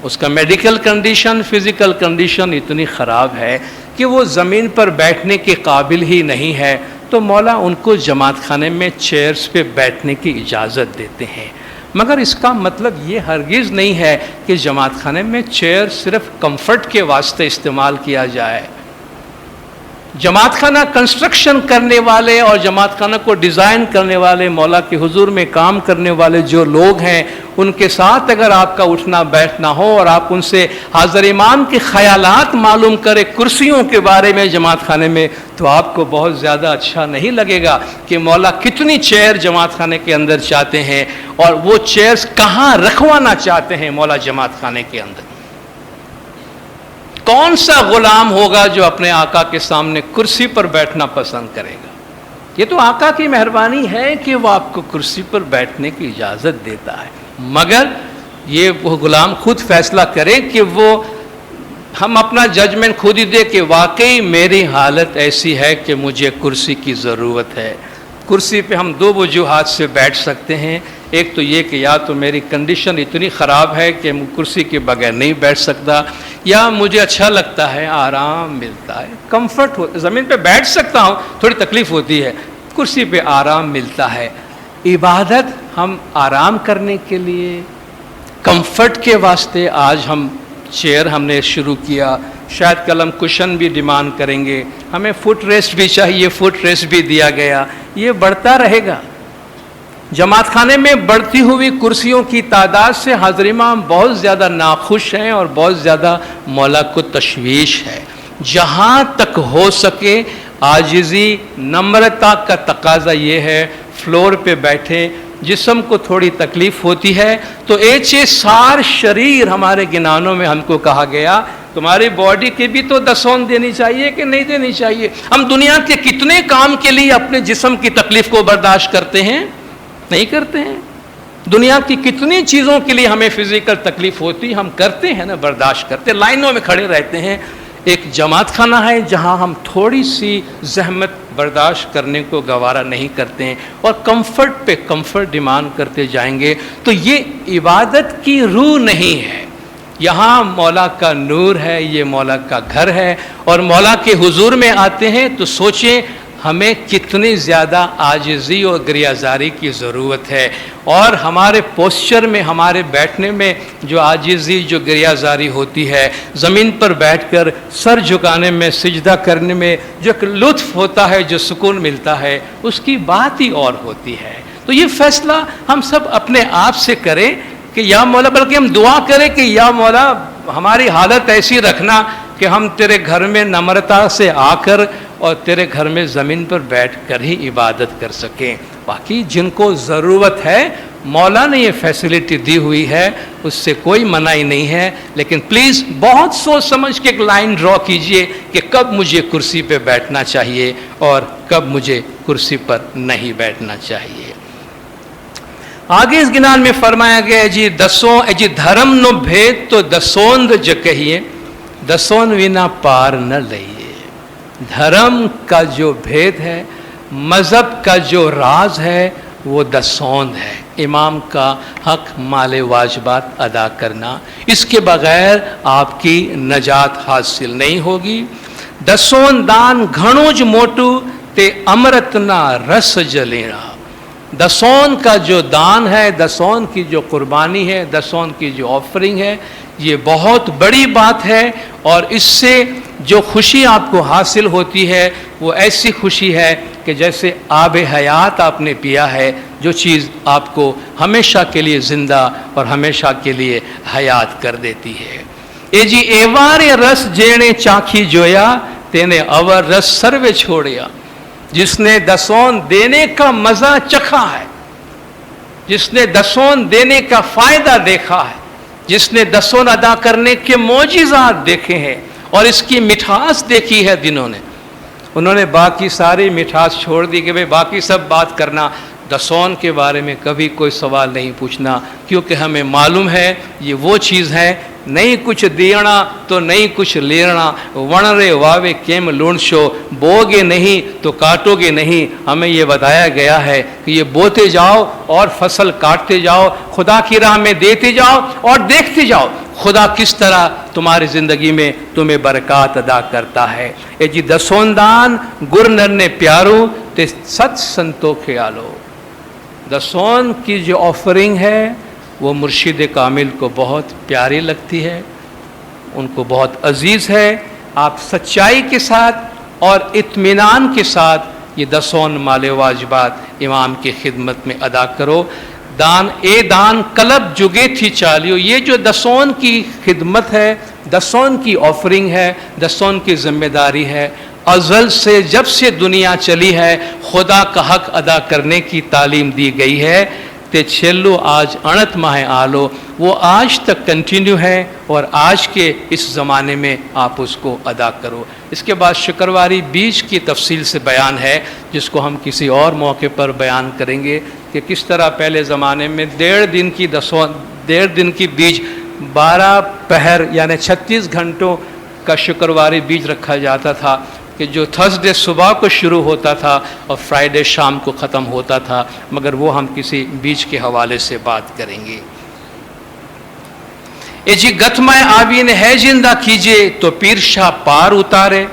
اس کا میڈیکل کنڈیشن, فزیکل کنڈیشن اتنی خراب ہے کہ وہ زمین پر بیٹھنے کے قابل ہی نہیں ہے, تو مولا ان کو جماعت خانے میں چیئرز پہ بیٹھنے کی اجازت دیتے ہیں. مگر اس کا مطلب یہ ہرگز نہیں ہے کہ جماعت خانے میں چیئر صرف کمفرٹ کے واسطے استعمال کیا جائے. جماعت خانہ کنسٹرکشن کرنے والے اور جماعت خانہ کو ڈیزائن کرنے والے, مولا کے حضور میں کام کرنے والے جو لوگ ہیں, ان کے ساتھ اگر آپ کا اٹھنا بیٹھنا ہو اور آپ ان سے حاضر امام کے خیالات معلوم کرے کرسیوں کے بارے میں جماعت خانے میں, تو آپ کو بہت زیادہ اچھا نہیں لگے گا کہ مولا کتنی چیئر جماعت خانے کے اندر چاہتے ہیں اور وہ چیئرز کہاں رکھوانا چاہتے ہیں مولا جماعت خانے کے اندر. کون سا غلام ہوگا جو اپنے آقا کے سامنے کرسی پر بیٹھنا پسند کرے گا؟ یہ تو آقا کی مہربانی ہے کہ وہ آپ کو کرسی پر بیٹھنے کی اجازت دیتا ہے, مگر یہ وہ غلام خود فیصلہ کرے کہ وہ ہم اپنا ججمنٹ خود ہی دے کہ واقعی میری حالت ایسی ہے کہ مجھے کرسی کی ضرورت ہے. کرسی پہ ہم دو وجوہات سے بیٹھ سکتے ہیں. ایک تو یہ کہ یا تو میری کنڈیشن اتنی خراب ہے کہ کرسی کے بغیر نہیں بیٹھ سکتا, یا مجھے اچھا لگتا ہے, آرام ملتا ہے, کمفرٹ ہو, زمین پہ بیٹھ سکتا ہوں, تھوڑی تکلیف ہوتی ہے, کرسی پہ آرام ملتا ہے. عبادت ہم آرام کرنے کے لیے, کمفرٹ کے واسطے آج ہم چیئر ہم نے شروع کیا. شاید کل ہم کشن بھی ڈیمانڈ کریں گے, ہمیں فٹ ریسٹ بھی چاہیے, فٹ ریسٹ بھی دیا گیا. یہ بڑھتا رہے گا. جماعت خانے میں بڑھتی ہوئی کرسیوں کی تعداد سے حاضر امام بہت زیادہ ناخوش ہیں اور بہت زیادہ مولا کو تشویش ہے. جہاں تک ہو سکے عاجزی نمرتا کا تقاضا یہ ہے فلور پہ بیٹھیں. جسم کو تھوڑی تکلیف ہوتی ہے تو ایچے سار شریر ہمارے گنانوں میں ہم کو کہا گیا تمہاری باڈی کی بھی تو دسون دینی چاہیے کہ نہیں دینی چاہیے. ہم دنیا کے کتنے کام کے لیے اپنے جسم کی تکلیف کو برداشت کرتے ہیں؟ نہیں کرتے ہیں. دنیا کی کتنی چیزوں کے لیے ہمیں فزیکل تکلیف ہوتی, ہم کرتے ہیں نا, برداشت کرتے, لائنوں میں کھڑے رہتے ہیں. ایک جماعت خانہ ہے جہاں ہم تھوڑی سی زحمت برداشت کرنے کو گوارا نہیں کرتے ہیں اور کمفرٹ پہ کمفرٹ ڈیمانڈ کرتے جائیں گے, تو یہ عبادت کی روح نہیں ہے. یہاں مولا کا نور ہے, یہ مولا کا گھر ہے, اور مولا کے حضور میں آتے ہیں تو سوچیں ہمیں کتنی زیادہ عاجزی اور گریازاری کی ضرورت ہے. اور ہمارے پوسچر میں, ہمارے بیٹھنے میں جو عاجزی, جو گریازاری ہوتی ہے, زمین پر بیٹھ کر سر جھکانے میں, سجدہ کرنے میں جو ایک لطف ہوتا ہے, جو سکون ملتا ہے, اس کی بات ہی اور ہوتی ہے. تو یہ فیصلہ ہم سب اپنے آپ سے کریں کہ یا مولا, بلکہ ہم دعا کریں کہ یا مولا ہماری حالت ایسی رکھنا کہ ہم تیرے گھر میں نمرتا سے آ کر اور تیرے گھر میں زمین پر بیٹھ کر ہی عبادت کر سکیں. باقی جن کو ضرورت ہے مولا نے یہ فیسلٹی دی ہوئی ہے, اس سے کوئی منائی نہیں ہے, لیکن پلیز بہت سوچ سمجھ کے ایک لائن ڈرا کیجئے کہ کب مجھے کرسی پہ بیٹھنا چاہیے اور کب مجھے کرسی پر نہیں بیٹھنا چاہیے. آگے اس گنان میں فرمایا گیا جی دسوں جی دھرم نو بھید تو دسوند جو کہیے دسون وینا پار نہ لئیے. دھرم کا جو بھید ہے, مذہب کا جو راز ہے, وہ دسوند ہے. امام کا حق مال واجبات ادا کرنا, اس کے بغیر آپ کی نجات حاصل نہیں ہوگی. دسون دان گھنوج موٹو تے امرت نہ رس جلینا. دسون کا جو دان ہے, دسون کی جو قربانی ہے, دسون کی جو آفرنگ ہے, یہ بہت بڑی بات ہے. اور اس سے جو خوشی آپ کو حاصل ہوتی ہے وہ ایسی خوشی ہے کہ جیسے آب حیات آپ نے پیا ہے, جو چیز آپ کو ہمیشہ کے لیے زندہ اور ہمیشہ کے لیے حیات کر دیتی ہے. اے جی ایوار رس جینے چاکھی جویا تینے اور رس سروے چھوڑیا. جس نے دسون دینے کا مزہ چکھا ہے, جس نے دسون دینے کا فائدہ دیکھا ہے, جس نے دسون ادا کرنے کے معجزات دیکھے ہیں اور اس کی مٹھاس دیکھی ہے دنوں نے، انہوں نے باقی ساری مٹھاس چھوڑ دی کہ بھئی باقی سب بات کرنا، دسون کے بارے میں کبھی کوئی سوال نہیں پوچھنا، کیونکہ ہمیں معلوم ہے یہ وہ چیز ہے، نہیں کچھ دینا تو نہیں کچھ لینا، ونرے واوے کیم لونشو، بوگے نہیں تو کاٹو گے نہیں، ہمیں یہ بتایا گیا ہے کہ یہ بوتے جاؤ اور فصل کاٹتے جاؤ، خدا کی راہ میں دیتے جاؤ اور دیکھتے جاؤ خدا کس طرح تمہاری زندگی میں تمہیں برکات ادا کرتا ہے۔ اے جی دسون دان گرنر نے پیارو تے ست سنتو خیالو، دسون کی جو آفرنگ ہے وہ مرشد کامل کو بہت پیاری لگتی ہے، ان کو بہت عزیز ہے۔ آپ سچائی کے ساتھ اور اطمینان کے ساتھ یہ دسون مال واجبات امام کی خدمت میں ادا کرو۔ دان اے دان کلب جگے تھی چالیو، یہ جو دسون کی خدمت ہے، دسون کی آفرنگ ہے، دسون کی ذمہ داری ہے، ازل سے جب سے دنیا چلی ہے خدا کا حق ادا کرنے کی تعلیم دی گئی ہے۔ تے چھلو آج انت ماہ آلو، وہ آج تک کنٹینیو ہے اور آج کے اس زمانے میں آپ اس کو ادا کرو۔ اس کے بعد شکرواری بیج کی تفصیل سے بیان ہے، جس کو ہم کسی اور موقع پر بیان کریں گے کہ کس طرح پہلے زمانے میں 1.5 دن کی بیج 12 پہر یعنی 36 گھنٹوں کا شکرواری بیج رکھا جاتا تھا، کہ جو تھرسڈے صبح کو شروع ہوتا تھا اور فرائیڈے شام کو ختم ہوتا تھا، مگر وہ ہم کسی بیج کے حوالے سے بات کریں گے۔ اے جی گتمائے آبین ہے زندہ کیجئے تو پیر شاہ پار اتارے،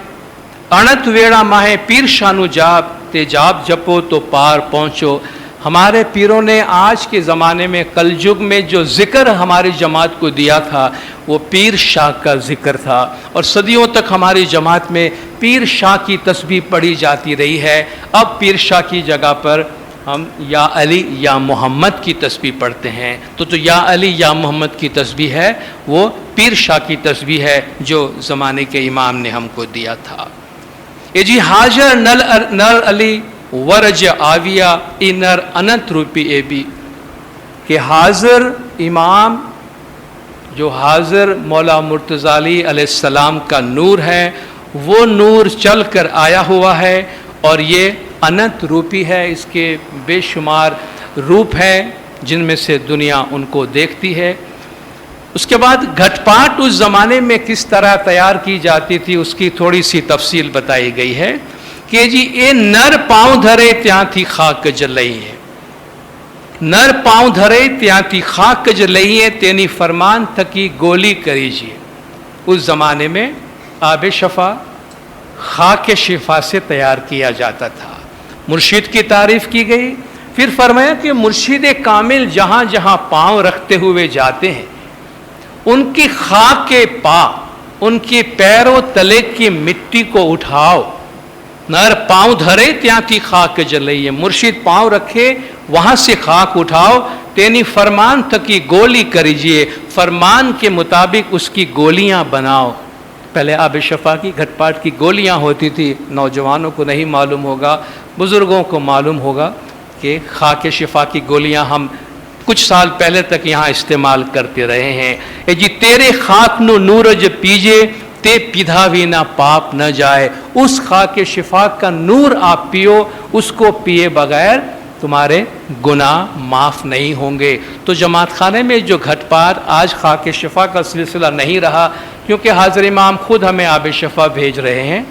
انت ویڑا ماہ پیر شانو جاب تے جاب جپو تو پار پہنچو۔ ہمارے پیروں نے آج کے زمانے میں کلجگ میں جو ذکر ہماری جماعت کو دیا تھا وہ پیر شاہ کا ذکر تھا، اور صدیوں تک ہماری جماعت میں پیر شاہ کی تسبیح پڑھی جاتی رہی ہے۔ اب پیر شاہ کی جگہ پر ہم یا علی یا محمد کی تسبیح پڑھتے ہیں، تو یا علی یا محمد کی تسبیح ہے وہ پیر شاہ کی تسبیح ہے جو زمانے کے امام نے ہم کو دیا تھا۔ اے جی حاضر نر علی ورج آویہ انر انت روپی اے بی، کہ حاضر امام جو حاضر مولا مرتضی علی علیہ السلام کا نور ہے، وہ نور چل کر آیا ہوا ہے، اور یہ انت روپی ہے، اس کے بے شمار روپ ہیں جن میں سے دنیا ان کو دیکھتی ہے۔ اس کے بعد گھٹ پاٹ اس زمانے میں کس طرح تیار کی جاتی تھی اس کی تھوڑی سی تفصیل بتائی گئی ہے کہ جی اے نر پاؤں دھرے تیاں تھی خاک جلئی ہے، نر پاؤں دھرے تیاں تھی خاک جلئی ہے، تینی فرمان تکی گولی کریجیے۔ اس زمانے میں آب شفا خاک شفا سے تیار کیا جاتا تھا۔ مرشد کی تعریف کی گئی، پھر فرمایا کہ مرشد کامل جہاں جہاں پاؤں رکھتے ہوئے جاتے ہیں ان کی خاک کے پا، ان کی پیروں تلے کی مٹی کو اٹھاؤ۔ نر پاؤں دھرے تیاں تھی خاک جلئی ہے، مرشد پاؤں رکھے وہاں سے خاک اٹھاؤ، تینی فرمان تکی گولی کریجیے، فرمان کے مطابق اس کی گولیاں بناؤ۔ پہلے آب شفا کی گھٹ پاٹ کی گولیاں ہوتی تھی، نوجوانوں کو نہیں معلوم ہوگا، بزرگوں کو معلوم ہوگا کہ خاک شفا کی گولیاں ہم کچھ سال پہلے تک یہاں استعمال کرتے رہے ہیں۔ اے جی تیرے خاک نو نورج پیجے تے پیدھا بھی نہ پاپ نہ جائے، اس خاک شفا کا نور آپ پیو، اس کو پیے بغیر تمہارے گناہ معاف نہیں ہوں گے۔ تو جماعت خانے میں جو گھٹ پاٹ آج خاک شفا کا سلسلہ نہیں رہا، کیونکہ حاضر امام خود ہمیں آب شفا بھیج رہے ہیں،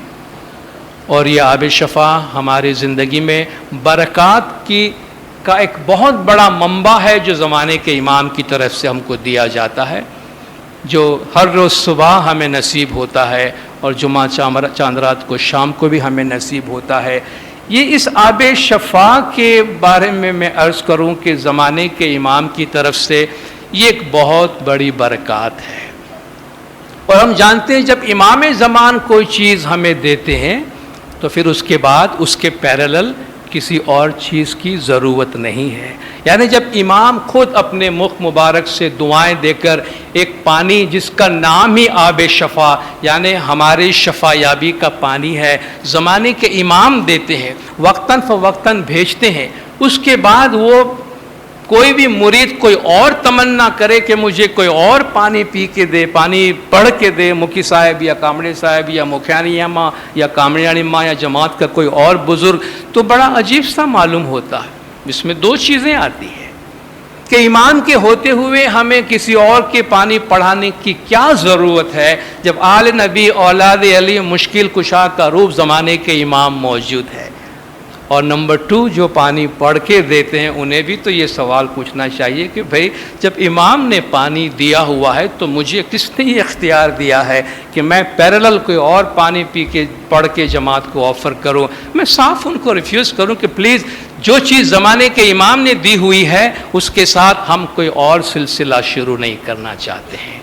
اور یہ آب شفا ہماری زندگی میں برکات کا ایک بہت بڑا منبع ہے جو زمانے کے امام کی طرف سے ہم کو دیا جاتا ہے، جو ہر روز صبح ہمیں نصیب ہوتا ہے اور جمعہ چاندرات کو شام کو بھی ہمیں نصیب ہوتا ہے۔ یہ اس آب شفا کے بارے میں عرض کروں کہ زمانے کے امام کی طرف سے یہ ایک بہت بڑی برکات ہے، اور ہم جانتے ہیں جب امام زمان کوئی چیز ہمیں دیتے ہیں تو پھر اس کے بعد اس کے پیرالل کسی اور چیز کی ضرورت نہیں ہے۔ یعنی جب امام خود اپنے مخ مبارک سے دعائیں دے کر ایک پانی جس کا نام ہی آب شفا یعنی ہماری شفا یابی کا پانی ہے، زمانے کے امام دیتے ہیں، وقتاً فوقتاً بھیجتے ہیں، اس کے بعد وہ کوئی بھی مرید کوئی اور تمنا کرے کہ مجھے کوئی اور پانی پی کے دے، پانی پڑھ کے دے، مکھی صاحب یا کامڑے صاحب یا مکھیانی ماں یا کامڑیانی ماں یا جماعت کا کوئی اور بزرگ، تو بڑا عجیب سا معلوم ہوتا ہے۔ اس میں دو چیزیں آتی ہیں کہ ایمان کے ہوتے ہوئے ہمیں کسی اور کے پانی پڑھانے کی کیا ضرورت ہے جب آل نبی اولاد علی مشکل کشا کا روپ زمانے کے امام موجود ہے۔ اور نمبر 2 جو پانی پڑھ کے دیتے ہیں انہیں بھی تو یہ سوال پوچھنا چاہیے کہ بھئی جب امام نے پانی دیا ہوا ہے تو مجھے کس نے یہ اختیار دیا ہے کہ میں پیرلل کوئی اور پانی پی کے پڑھ کے جماعت کو آفر کروں؟ میں صاف ان کو ریفیوز کروں کہ پلیز جو چیز زمانے کے امام نے دی ہوئی ہے اس کے ساتھ ہم کوئی اور سلسلہ شروع نہیں کرنا چاہتے ہیں۔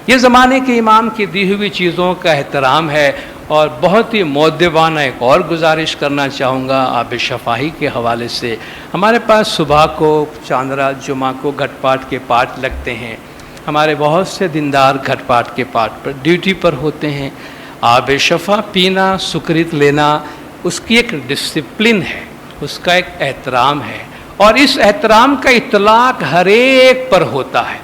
یہ زمانے کے امام کی دی ہوئی چیزوں کا احترام ہے۔ اور بہت ہی مؤدبانہ ایک اور گزارش کرنا چاہوں گا آب شفاہی کے حوالے سے۔ ہمارے پاس صبح کو چاند رات جمعہ کو گھٹ پاٹ کے پاٹ لگتے ہیں، ہمارے بہت سے دیندار گھٹ پاٹ کے پاٹ پر ڈیوٹی پر ہوتے ہیں۔ آب شفا پینا، سکرت لینا، اس کی ایک ڈسپلن ہے، اس کا ایک احترام ہے، اور اس احترام کا اطلاق ہر ایک پر ہوتا ہے۔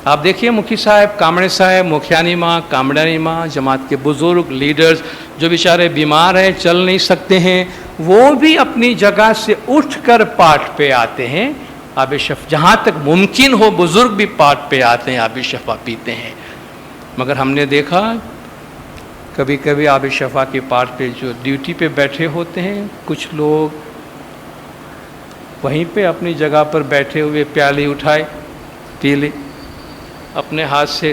آپ دیکھیے مکھی صاحب، کامڑے صاحب، مکھیانی ماں، کامڑیانی ماں، جماعت کے بزرگ لیڈرز جو بیچارے بیمار ہیں، چل نہیں سکتے ہیں، وہ بھی اپنی جگہ سے اٹھ کر پاٹ پہ آتے ہیں۔ آب شفا جہاں تک ممکن ہو بزرگ بھی پاٹ پہ آتے ہیں، آب شفا پیتے ہیں۔ مگر ہم نے دیکھا کبھی کبھی آب شفا کے پاٹ پہ جو ڈیوٹی پہ بیٹھے ہوتے ہیں، کچھ لوگ وہیں پہ اپنی جگہ پر بیٹھے ہوئے پیالی اٹھائے، پی لی، اپنے ہاتھ سے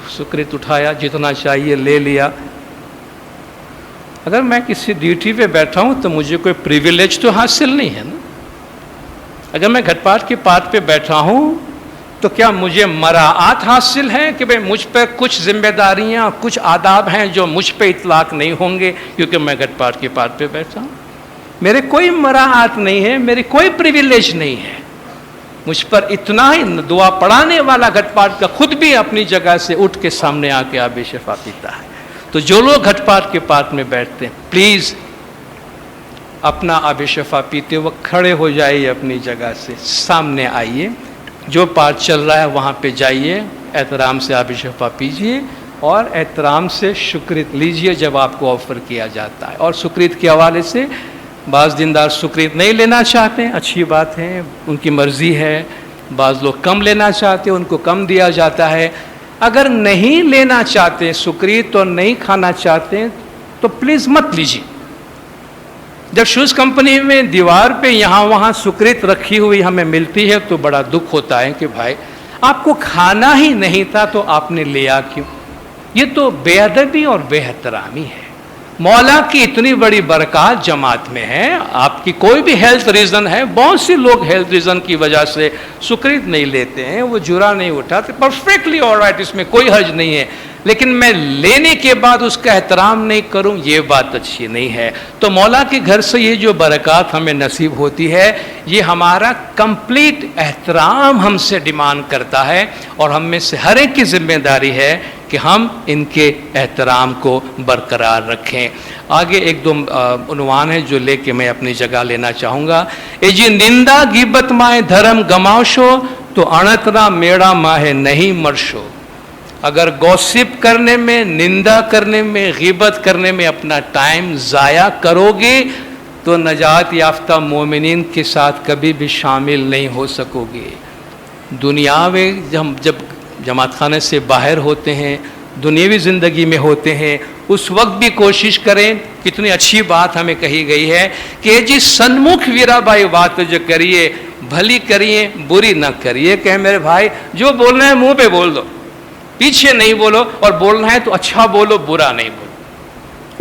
سکرت اٹھایا، جتنا چاہیے لے لیا۔ اگر میں کسی ڈیوٹی پہ بیٹھا ہوں تو مجھے کوئی پریویلیج تو حاصل نہیں ہے نا۔ اگر میں گھٹ پاٹ کے پاٹ پہ بیٹھا ہوں تو کیا مجھے مراعات حاصل ہے کہ بھئی مجھ پہ کچھ ذمہ داریاں، کچھ آداب ہیں جو مجھ پہ اطلاق نہیں ہوں گے کیونکہ میں گھٹ پاٹ کے پاٹ پہ بیٹھا ہوں؟ میرے کوئی مراعات نہیں ہے، میری کوئی پریویلیج نہیں ہے، مجھ پر اتنا ہی دعا پڑھانے والا گھٹ پاٹ کا خود بھی اپنی جگہ سے اٹھ کے سامنے آ کے آب شفا پیتا ہے۔ تو جو لوگ گھٹ پاٹ کے پاٹ میں بیٹھتے ہیں پلیز اپنا آب شفا پیتے وقت کھڑے ہو جائیے، اپنی جگہ سے سامنے آئیے، جو پاٹ چل رہا ہے وہاں پہ جائیے، احترام سے آب شفا پیجیے اور احترام سے شکریت لیجیے جب آپ کو آفر کیا جاتا ہے۔ اور شکریت کے حوالے سے بعض دیندار سکرت نہیں لینا چاہتے ہیں، اچھی بات ہے، ان کی مرضی ہے۔ بعض لوگ کم لینا چاہتے ہیں، ان کو کم دیا جاتا ہے۔ اگر نہیں لینا چاہتے سکرت اور نہیں کھانا چاہتے تو پلیز مت لیجیے۔ جب شوز کمپنی میں دیوار پہ یہاں وہاں سکرت رکھی ہوئی ہمیں ملتی ہے تو بڑا دکھ ہوتا ہے کہ بھائی آپ کو کھانا ہی نہیں تھا تو آپ نے لیا کیوں؟ یہ تو بے ادبی اور بے احترامی ہے۔ مولا کی اتنی بڑی برکات جماعت میں ہے، آپ کی کوئی بھی ہیلتھ ریزن ہے، بہت سے لوگ ہیلتھ ریزن کی وجہ سے سکرت نہیں لیتے ہیں، وہ جرعہ نہیں اٹھاتے، پرفیکٹلی آلرائٹ، اس میں کوئی حرج نہیں ہے، لیکن میں لینے کے بعد اس کا احترام نہیں کروں، یہ بات اچھی نہیں ہے۔ تو مولا کے گھر سے یہ جو برکات ہمیں نصیب ہوتی ہے، یہ ہمارا کمپلیٹ احترام ہم سے ڈیمانڈ کرتا ہے، اور ہم میں سے ہر ایک کی ذمہ داری ہے کہ ہم ان کے احترام کو برقرار رکھیں۔ آگے ایک دو عنوان ہے جو لے کے میں اپنی جگہ لینا چاہوں گا۔ اے جی نندا غیبت مائے دھرم گماوشو تو انترا میڑا ماہ نہیں مرشو۔ اگر گوسپ کرنے میں، نندا کرنے میں، غیبت کرنے میں اپنا ٹائم ضائع کرو گے تو نجات یافتہ مومنین کے ساتھ کبھی بھی شامل نہیں ہو سکو گے۔ دنیا میں جب جماعت خانے سے باہر ہوتے ہیں، دنیاوی زندگی میں ہوتے ہیں، اس وقت بھی کوشش کریں، کتنی اچھی بات ہمیں کہی گئی ہے کہ جی سنمکھ ویرا بھائی بات جو کریے، بھلی کریے بری نہ کریے، کہ میرے بھائی جو بولنا ہے منہ پہ بول دو، پیچھے نہیں بولو، اور بولنا ہے تو اچھا بولو، برا نہیں بولو۔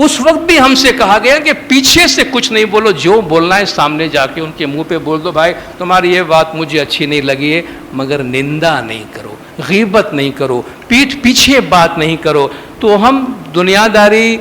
اس وقت بھی ہم سے کہا گیا کہ پیچھے سے کچھ نہیں بولو، جو بولنا ہے سامنے جا کے ان کے منہ پہ بول دو، بھائی تمہاری یہ بات مجھے اچھی نہیں لگی ہے، مگر نندا نہیں کرو، غیبت نہیں کرو، پیٹھ پیچھے بات نہیں کرو۔ تو ہم دنیا داری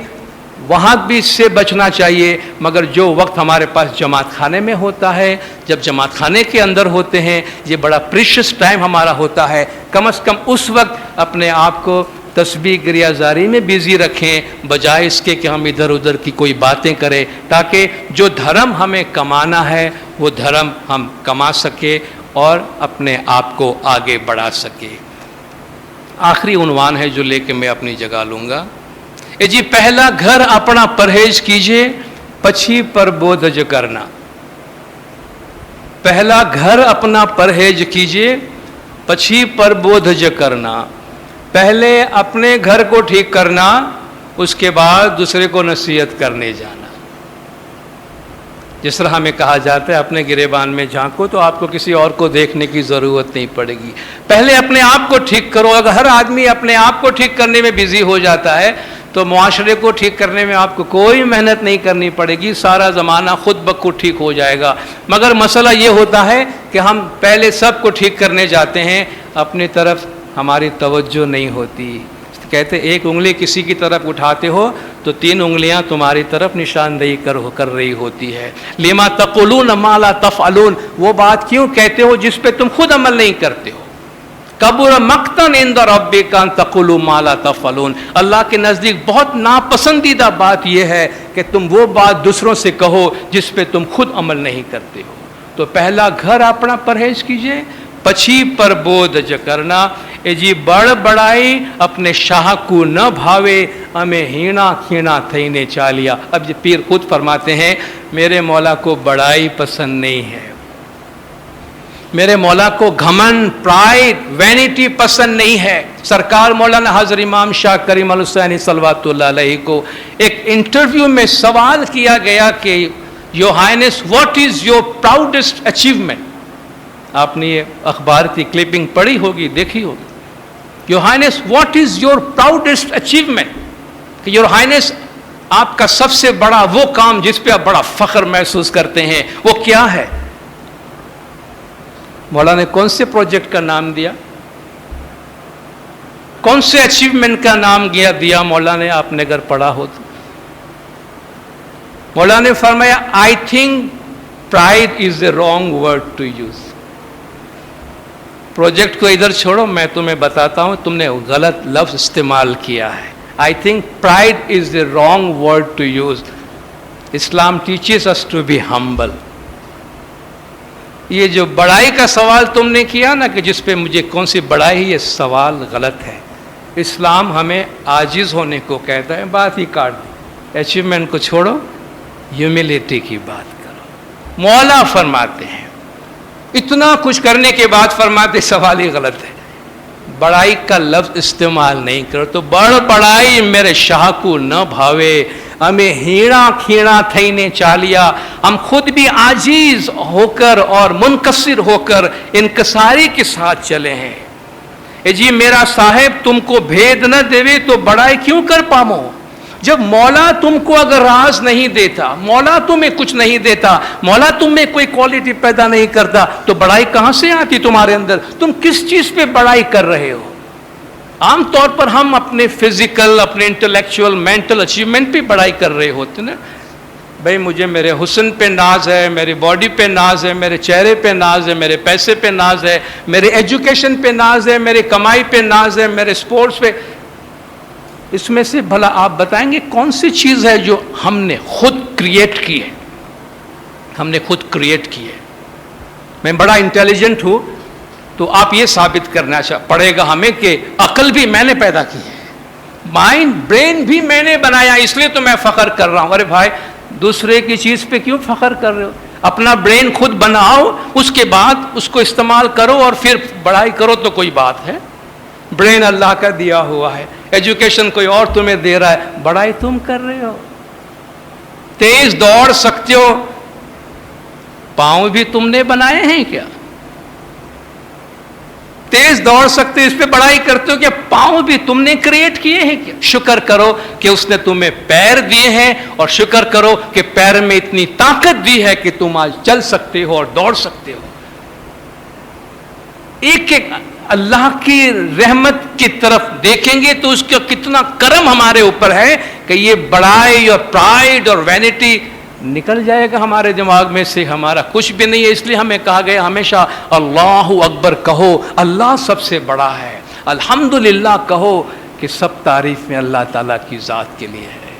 وہاں بھی اس سے بچنا چاہیے، مگر جو وقت ہمارے پاس جماعت خانے میں ہوتا ہے، جب جماعت خانے کے اندر ہوتے ہیں، یہ بڑا پریشس ٹائم ہمارا ہوتا ہے، کم از کم اس وقت اپنے آپ کو تسبیح گریہ زاری میں بیزی رکھیں، بجائے اس کے کہ ہم ادھر ادھر کی کوئی باتیں کریں، تاکہ جو دھرم ہمیں کمانا ہے وہ دھرم ہم کما سکیں، اور اپنے آپ کو آگے بڑھا سکے۔ آخری عنوان ہے جو لے کے میں اپنی جگہ لوں گا۔ جی پہلا گھر اپنا پرہیز کیجئے، پچھی پر بودھ کرنا۔ پہلا گھر اپنا پرہیز کیجئے، پچھی پر بودھ کرنا۔ پہلے اپنے گھر کو ٹھیک کرنا، اس کے بعد دوسرے کو نصیحت کرنے جانا۔ جس طرح ہمیں کہا جاتا ہے اپنے گریبان میں جھانکو تو آپ کو کسی اور کو دیکھنے کی ضرورت نہیں پڑے گی۔ پہلے اپنے آپ کو ٹھیک کرو۔ اگر ہر آدمی اپنے آپ کو ٹھیک کرنے میں بزی ہو جاتا ہے تو معاشرے کو ٹھیک کرنے میں آپ کو کوئی محنت نہیں کرنی پڑے گی، سارا زمانہ خود بخود ٹھیک ہو جائے گا۔ مگر مسئلہ یہ ہوتا ہے کہ ہم پہلے سب کو ٹھیک کرنے جاتے ہیں، اپنی طرف ہماری توجہ نہیں ہوتی۔ کہتے ایک انگلی کسی کی طرف اٹھاتے ہو تو 3 انگلیاں تمہاری طرف نشاندہی کر رہی ہوتی ہے۔ لما تقولون ما لا تفعلون، وہ بات کیوں کہتے ہو جس پہ تم خود عمل نہیں کرتے ہو۔ کبر مقتا عند ربک ان تقولوا ما لا تفعلون، اللہ کے نزدیک بہت ناپسندیدہ بات یہ ہے کہ تم وہ بات دوسروں سے کہو جس پہ تم خود عمل نہیں کرتے ہو۔ تو پہلا گھر اپنا پرہیز کیجئے، پچھی پر بودھ کرنا۔ جی بڑ بڑائی اپنے شاہ کو نہ بھاوے، ہمیں ہینا کھینا تھینے چالیا۔ اب یہ پیر خود فرماتے ہیں میرے مولا کو بڑائی پسند نہیں ہے، میرے مولا کو گھمن، پرائڈ، وینٹی پسند نہیں ہے۔ سرکار مولانا حضرت امام شاہ کریم الحسینی صلوات اللہ علیہ کو ایک انٹرویو میں سوال کیا گیا کہ your highness what is your proudest achievement. آپ نے یہ اخبار کی کلپنگ پڑھی ہوگی، دیکھی ہوگی۔ Your highness what is your proudest achievement, کہ یور ہائنس آپ کا سب سے بڑا وہ کام جس پہ آپ بڑا فخر محسوس کرتے ہیں وہ کیا ہے؟ مولا نے کون سے پروجیکٹ کا نام دیا، کون سے اچیومنٹ کا نام دیا مولا نے؟ آپ نے اگر پڑھا ہو تو مولا نے فرمایا I think pride is a wrong word to use. Project کو ادھر چھوڑو، میں تمہیں بتاتا ہوں تم نے غلط لفظ استعمال کیا ہے۔ I think pride is a wrong word to use. Islam teaches us to be humble. یہ جو بڑائی کا سوال تم نے کیا نا کہ جس پہ مجھے کون سی بڑائی ہے، یہ سوال غلط ہے۔ اسلام ہمیں عاجز ہونے کو کہتا ہے، بات ہی کاٹ دی، اچیومنٹ کو چھوڑو، ہیوملٹی کی بات کرو۔ مولا فرماتے ہیں اتنا کچھ کرنے کے بعد فرماتے سوال ہی غلط ہے، بڑائی کا لفظ استعمال نہیں کرو۔ تو بڑ بڑائی میرے شاہ کو نہ بھاوے، ہمیں ہیڑا کھیڑا تھینے چالیا۔ ہم خود بھی عاجز ہو کر اور منکسر ہو کر انکساری کے ساتھ چلے ہیں۔ جی میرا صاحب تم کو بھید نہ دیوے تو بڑائی کیوں کر پامو؟ جب مولا تم کو اگر راز نہیں دیتا، مولا تمہیں کچھ نہیں دیتا، مولا تم میں کوئی کوالٹی پیدا نہیں کرتا تو بڑائی کہاں سے آتی تمہارے اندر؟ تم کس چیز پہ بڑائی کر رہے ہو؟ عام طور پر ہم اپنے فزیکل، اپنے انٹلیکچوئل، مینٹل اچیومنٹ پہ بڑائی کر رہے ہوتے نا۔ بھائی مجھے میرے حسن پہ ناز ہے، میری باڈی پہ ناز ہے، میرے چہرے پہ ناز ہے، میرے پیسے پہ ناز ہے، میرے ایجوکیشن پہ ناز ہے، میرے کمائی پہ ناز ہے، میرے سپورٹس پہ۔ اس میں سے بھلا آپ بتائیں گے کون سی چیز ہے جو ہم نے خود کریٹ کی ہے؟ ہم نے خود کریٹ کی ہے۔ میں بڑا انٹیلیجنٹ ہوں تو آپ یہ ثابت کرنا پڑے گا ہمیں کہ عقل بھی میں نے پیدا کی ہے، مائنڈ، برین بھی میں نے بنایا، اس لیے تو میں فخر کر رہا ہوں۔ ارے بھائی دوسرے کی چیز پہ کیوں فخر کر رہے ہو؟ اپنا برین خود بناؤ، اس کے بعد اس کو استعمال کرو اور پھر بڑائی کرو تو کوئی بات ہے۔ برین اللہ کا دیا ہوا ہے، ایجوکیشن کوئی اور تمہیں دے رہا ہے، بڑائی تم کر رہے ہو۔ تیز دوڑ سکتے ہو، پاؤں بھی تم نے بنائے ہیں کیا؟ تیز دوڑ سکتے، اس پہ بڑائی کرتے ہو کیا؟ پاؤں بھی تم نے کریٹ کیے ہیں کیا؟ شکر کرو کہ اس نے تمہیں پیر دیے ہیں، اور شکر کرو کہ پیر میں اتنی طاقت دی ہے کہ تم آج چل سکتے ہو اور دوڑ سکتے ہو۔ ایک ایک اللہ کی رحمت کی طرف دیکھیں گے تو اس کا کتنا کرم ہمارے اوپر ہے کہ یہ بڑائی اور پرائڈ اور وینٹی نکل جائے گا ہمارے دماغ میں سے، ہمارا کچھ بھی نہیں ہے۔ اس لیے ہمیں کہا گیا ہمیشہ اللہ اکبر کہو، اللہ سب سے بڑا ہے، الحمدللہ کہو کہ سب تعریف میں اللہ تعالیٰ کی ذات کے لیے ہے۔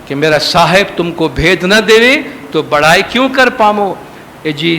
کہ میرا صاحب تم کو بھید نہ دے تو بڑائی کیوں کر پامو؟ جی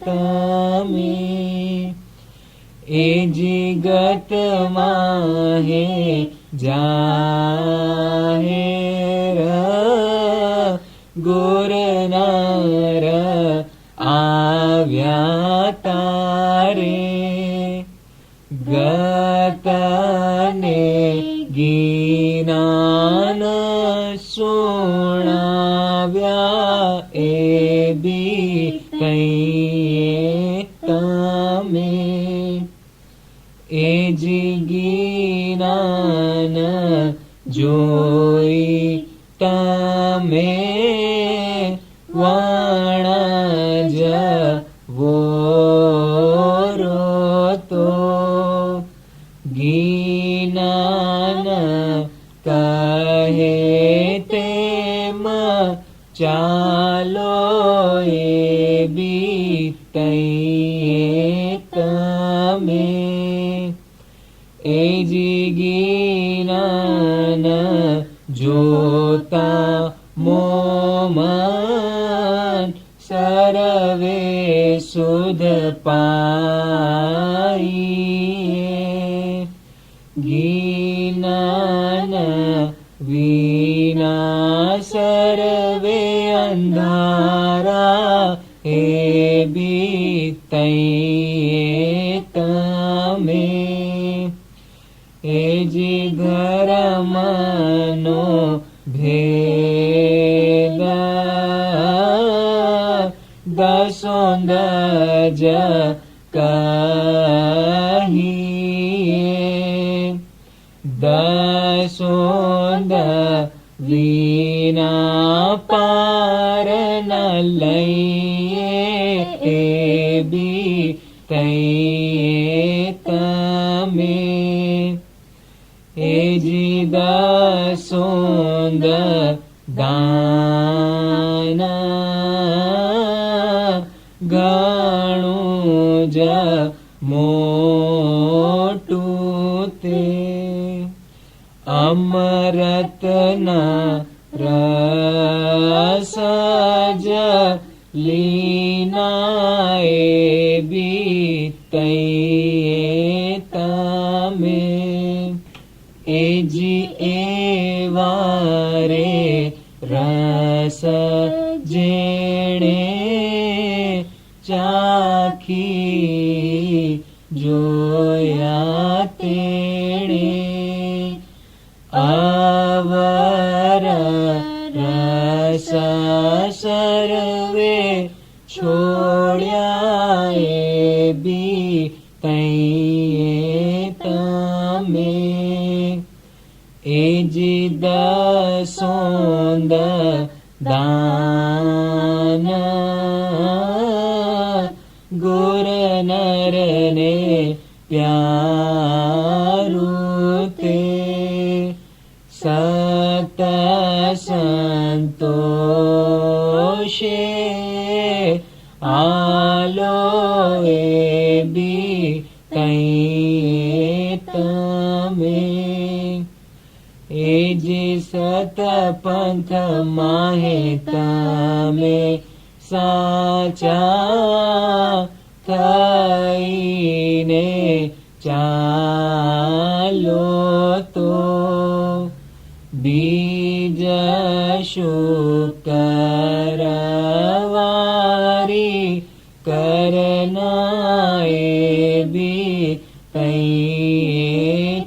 તમે એ જગતમાં હે જાહેર ગુરનાર આવ્યા તારે ગતને ગીનાન સુણાવ્યા એ બી કઈ તમે એ જીગીનાન જોઈ તમે વણ જવો તો ગીનાન કહે તેમ ચાલો એ બીતૈયે તમે એ જીગીનાન જોતા મોમન સર્વે સુધ પાઈએ ગીનાન વિના સર્વે અંધારા હે બીતૈયે તમે એ જીગરમનો ભેદ દસોંદજ કહીએ દસોંદ વિના પાર ન લઈએ એ બીતૈયે તમે એ દસોંદ દાન ઘણું જ મોટું તે અમૃતના રસ જ લીના એ બીતૈયે તમે એ જી એવા રે રસ જેણે ચાખી જોયા તેણે અવર રસ સર્વે છોડ્યા એ બીતૈયે તમે એ જી દસોંદ દાન ગુરનરને પ્યારું તે સત સંતોષે આલો એ બીતૈયે તમે એ જે સતપંથ માહે તમે સાચા થઈને ચાલો તો બીજ શુક્રવારી કરનાએ બીતૈયે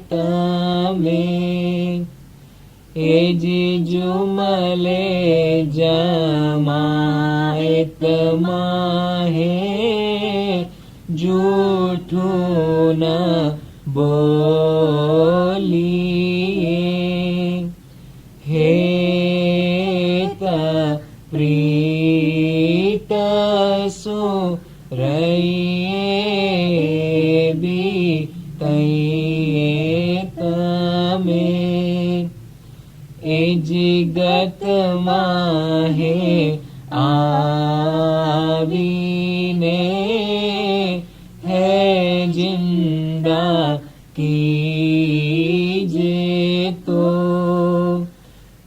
તમે એ જી જુમલે જમાયત માહે જૂઠું ન બોલીએ હેત પ્રીત સુ રહીએ બીતૈયે તમે એ જગતમાં હે આવીને હે જિંદા કીજે તો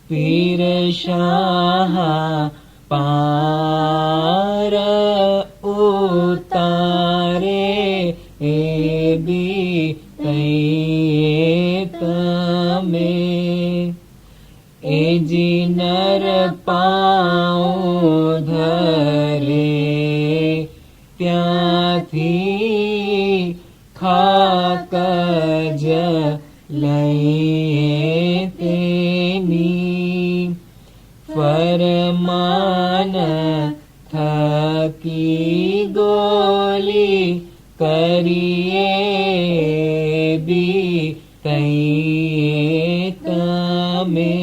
પીર શાહ પાર ઉતારે એ બી તઈ તમે એ જી નર પાઉં ધરે ત્યાંથી ખાક જ લઈએ તેની ફરમાન થકી ગોલી કરીએ બી તઈ તમે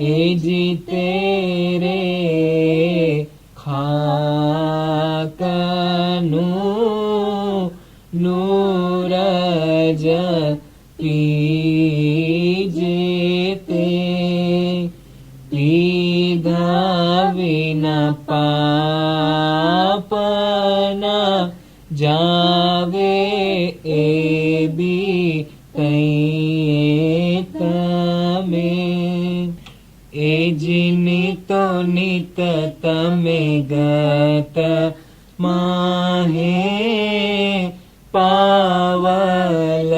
એ જી તેરે ખાકનું નૂરજ પીજે તે પીધા વિના પાપના જાવે એ બી તઈ તમે એ જીની તો નિત તમે ગત માહે પાવલ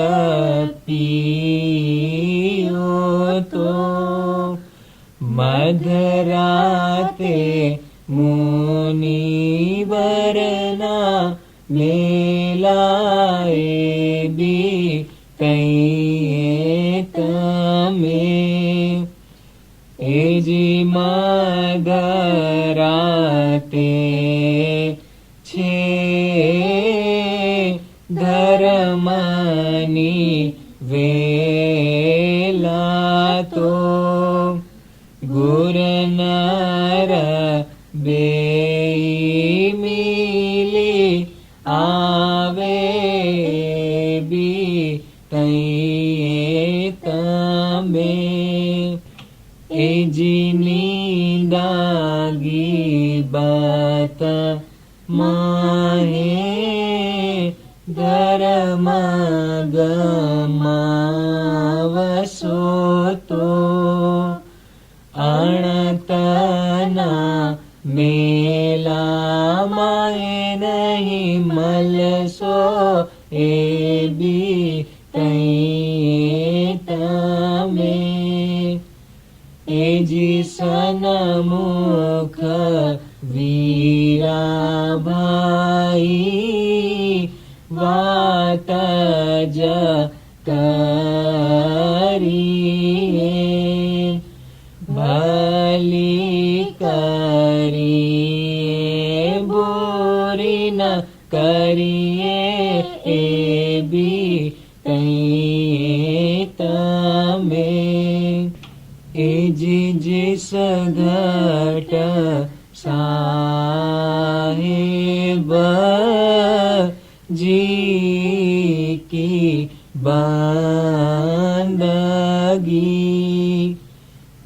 પીઓ તો મધરાતે મુનિવરના મેલાએ બી તઈ તમે એ જી મધરાતે છે ધર્મની વેલા તો ગુરનર બેઈ મિલી આવે બી તઈ તમે એ જીની દાગી બાત માહે ધર્મ ગમાવશો તો અણતના મેલામાં નહીં મળશો એ બી તઈ તમે એ જી સન્મુખ વીરાભાઈ વાત જ કરીએ ભલી કરીએ બોરી ન કરીએ એ બી તઈ તમે એ જી સઘટ સાહેબ જી કી બંદગી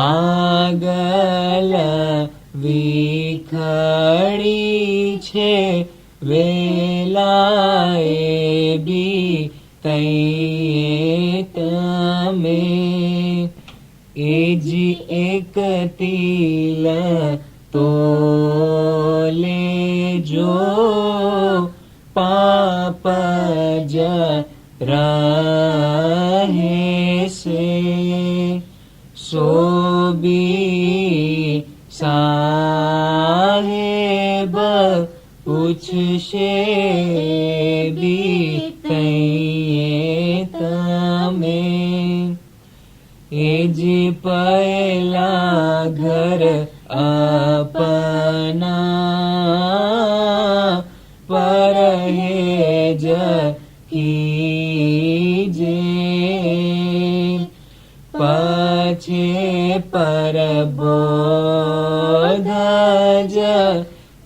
આગલ વિખડી છે વેલાએ બી તઈ તમે એ જી એક તિલ તો લેજો પાપ જ રહે છે સોબી સાહેબ પૂછશે બી તઈ તમે એ જી પહેલા ઘર અપના પરહેજ કીજે પછી પર બોલે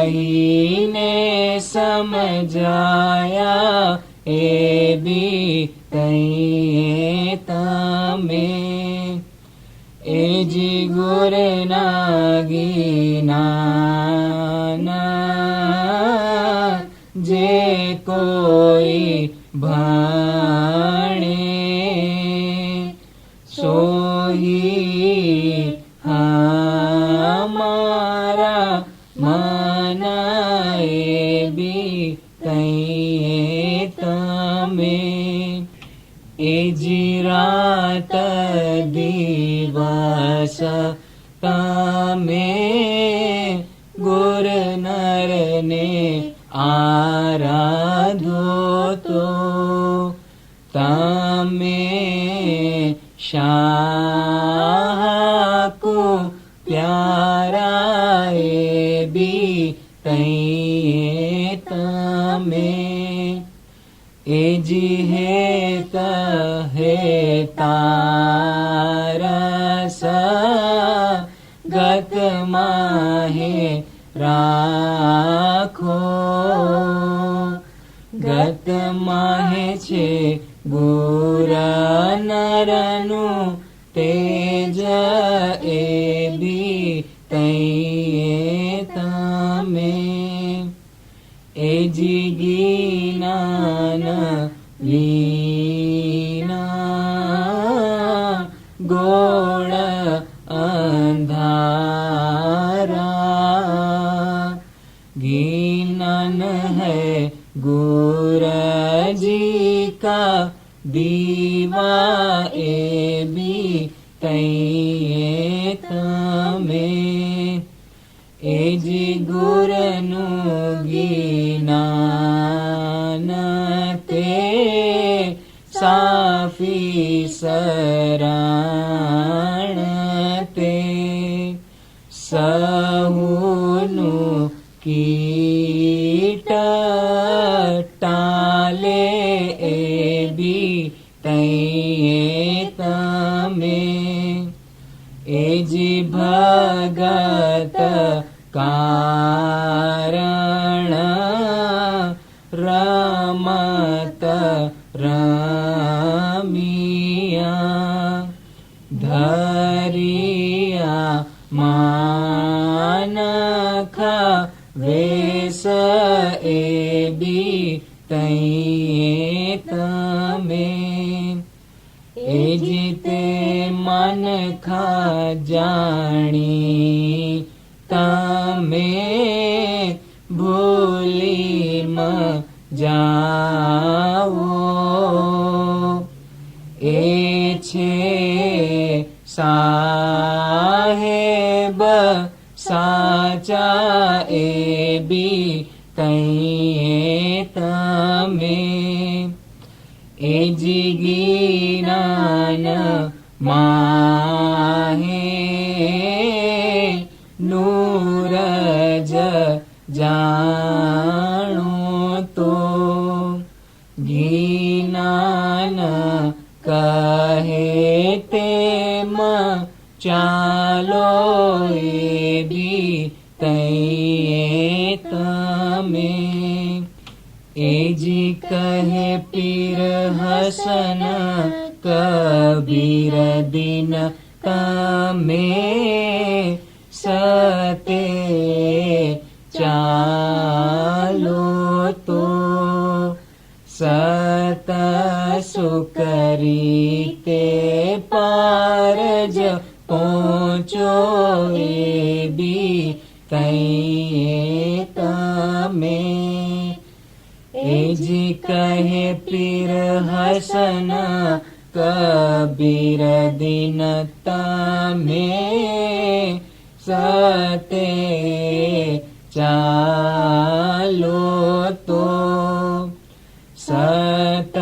કહીને સમજાયા એવી તઈએ તમે એ જી ગુરના જ્ઞાન જે કોઈ ભણે સોહી હમારા મન એવી તઈએ તમે એ જી રાત દિવસ તમે ગુર નરને આરાધો તો તમે શાહકો પ્યારા એવી તઈએ તમે એ જી હેત હેતારસ ગત માહે રાખો ગત માહે છે ગુર નરનું તેજ એવી તઈએ તમે એ જી જ્ઞાન વિના ગોળ અંધારા જ્ઞાન હૈ ગુર જી કા દીવા એવી તઈએ તમે એ જી ગુરનું જ્ઞાન તે સાફી સરાણ તે સહુનું કીટ ટાલે એવી તઈએ તમે એ જી ભગત કારણ રમત રમિયા ધરિયા માનખા વેસ એવી તઈએ તમે એ જીતે મન ખા જાણી તમે ભૂલી મ જાઓ એ છે સાહેબ સાચા એવી તઈએ તમે એ જી જ્ઞાન માહે નૂરજ જાણો તો જ્ઞાન કહે તેમ ચાલો એવી તઈએ તમે એ જી કહે પીર હસન કબીર દિન તમે સતે ચાલો તો સત સુકરી તે પારજ પહોંચો એવી તઈએ તમે એ જી કહે પીર હસન કબીર દિન તમે સતે ચાલો તો સત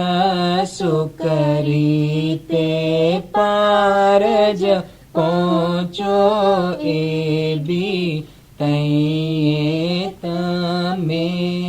સુકરી તે પારજ પહોંચો એવી તઈએ તમે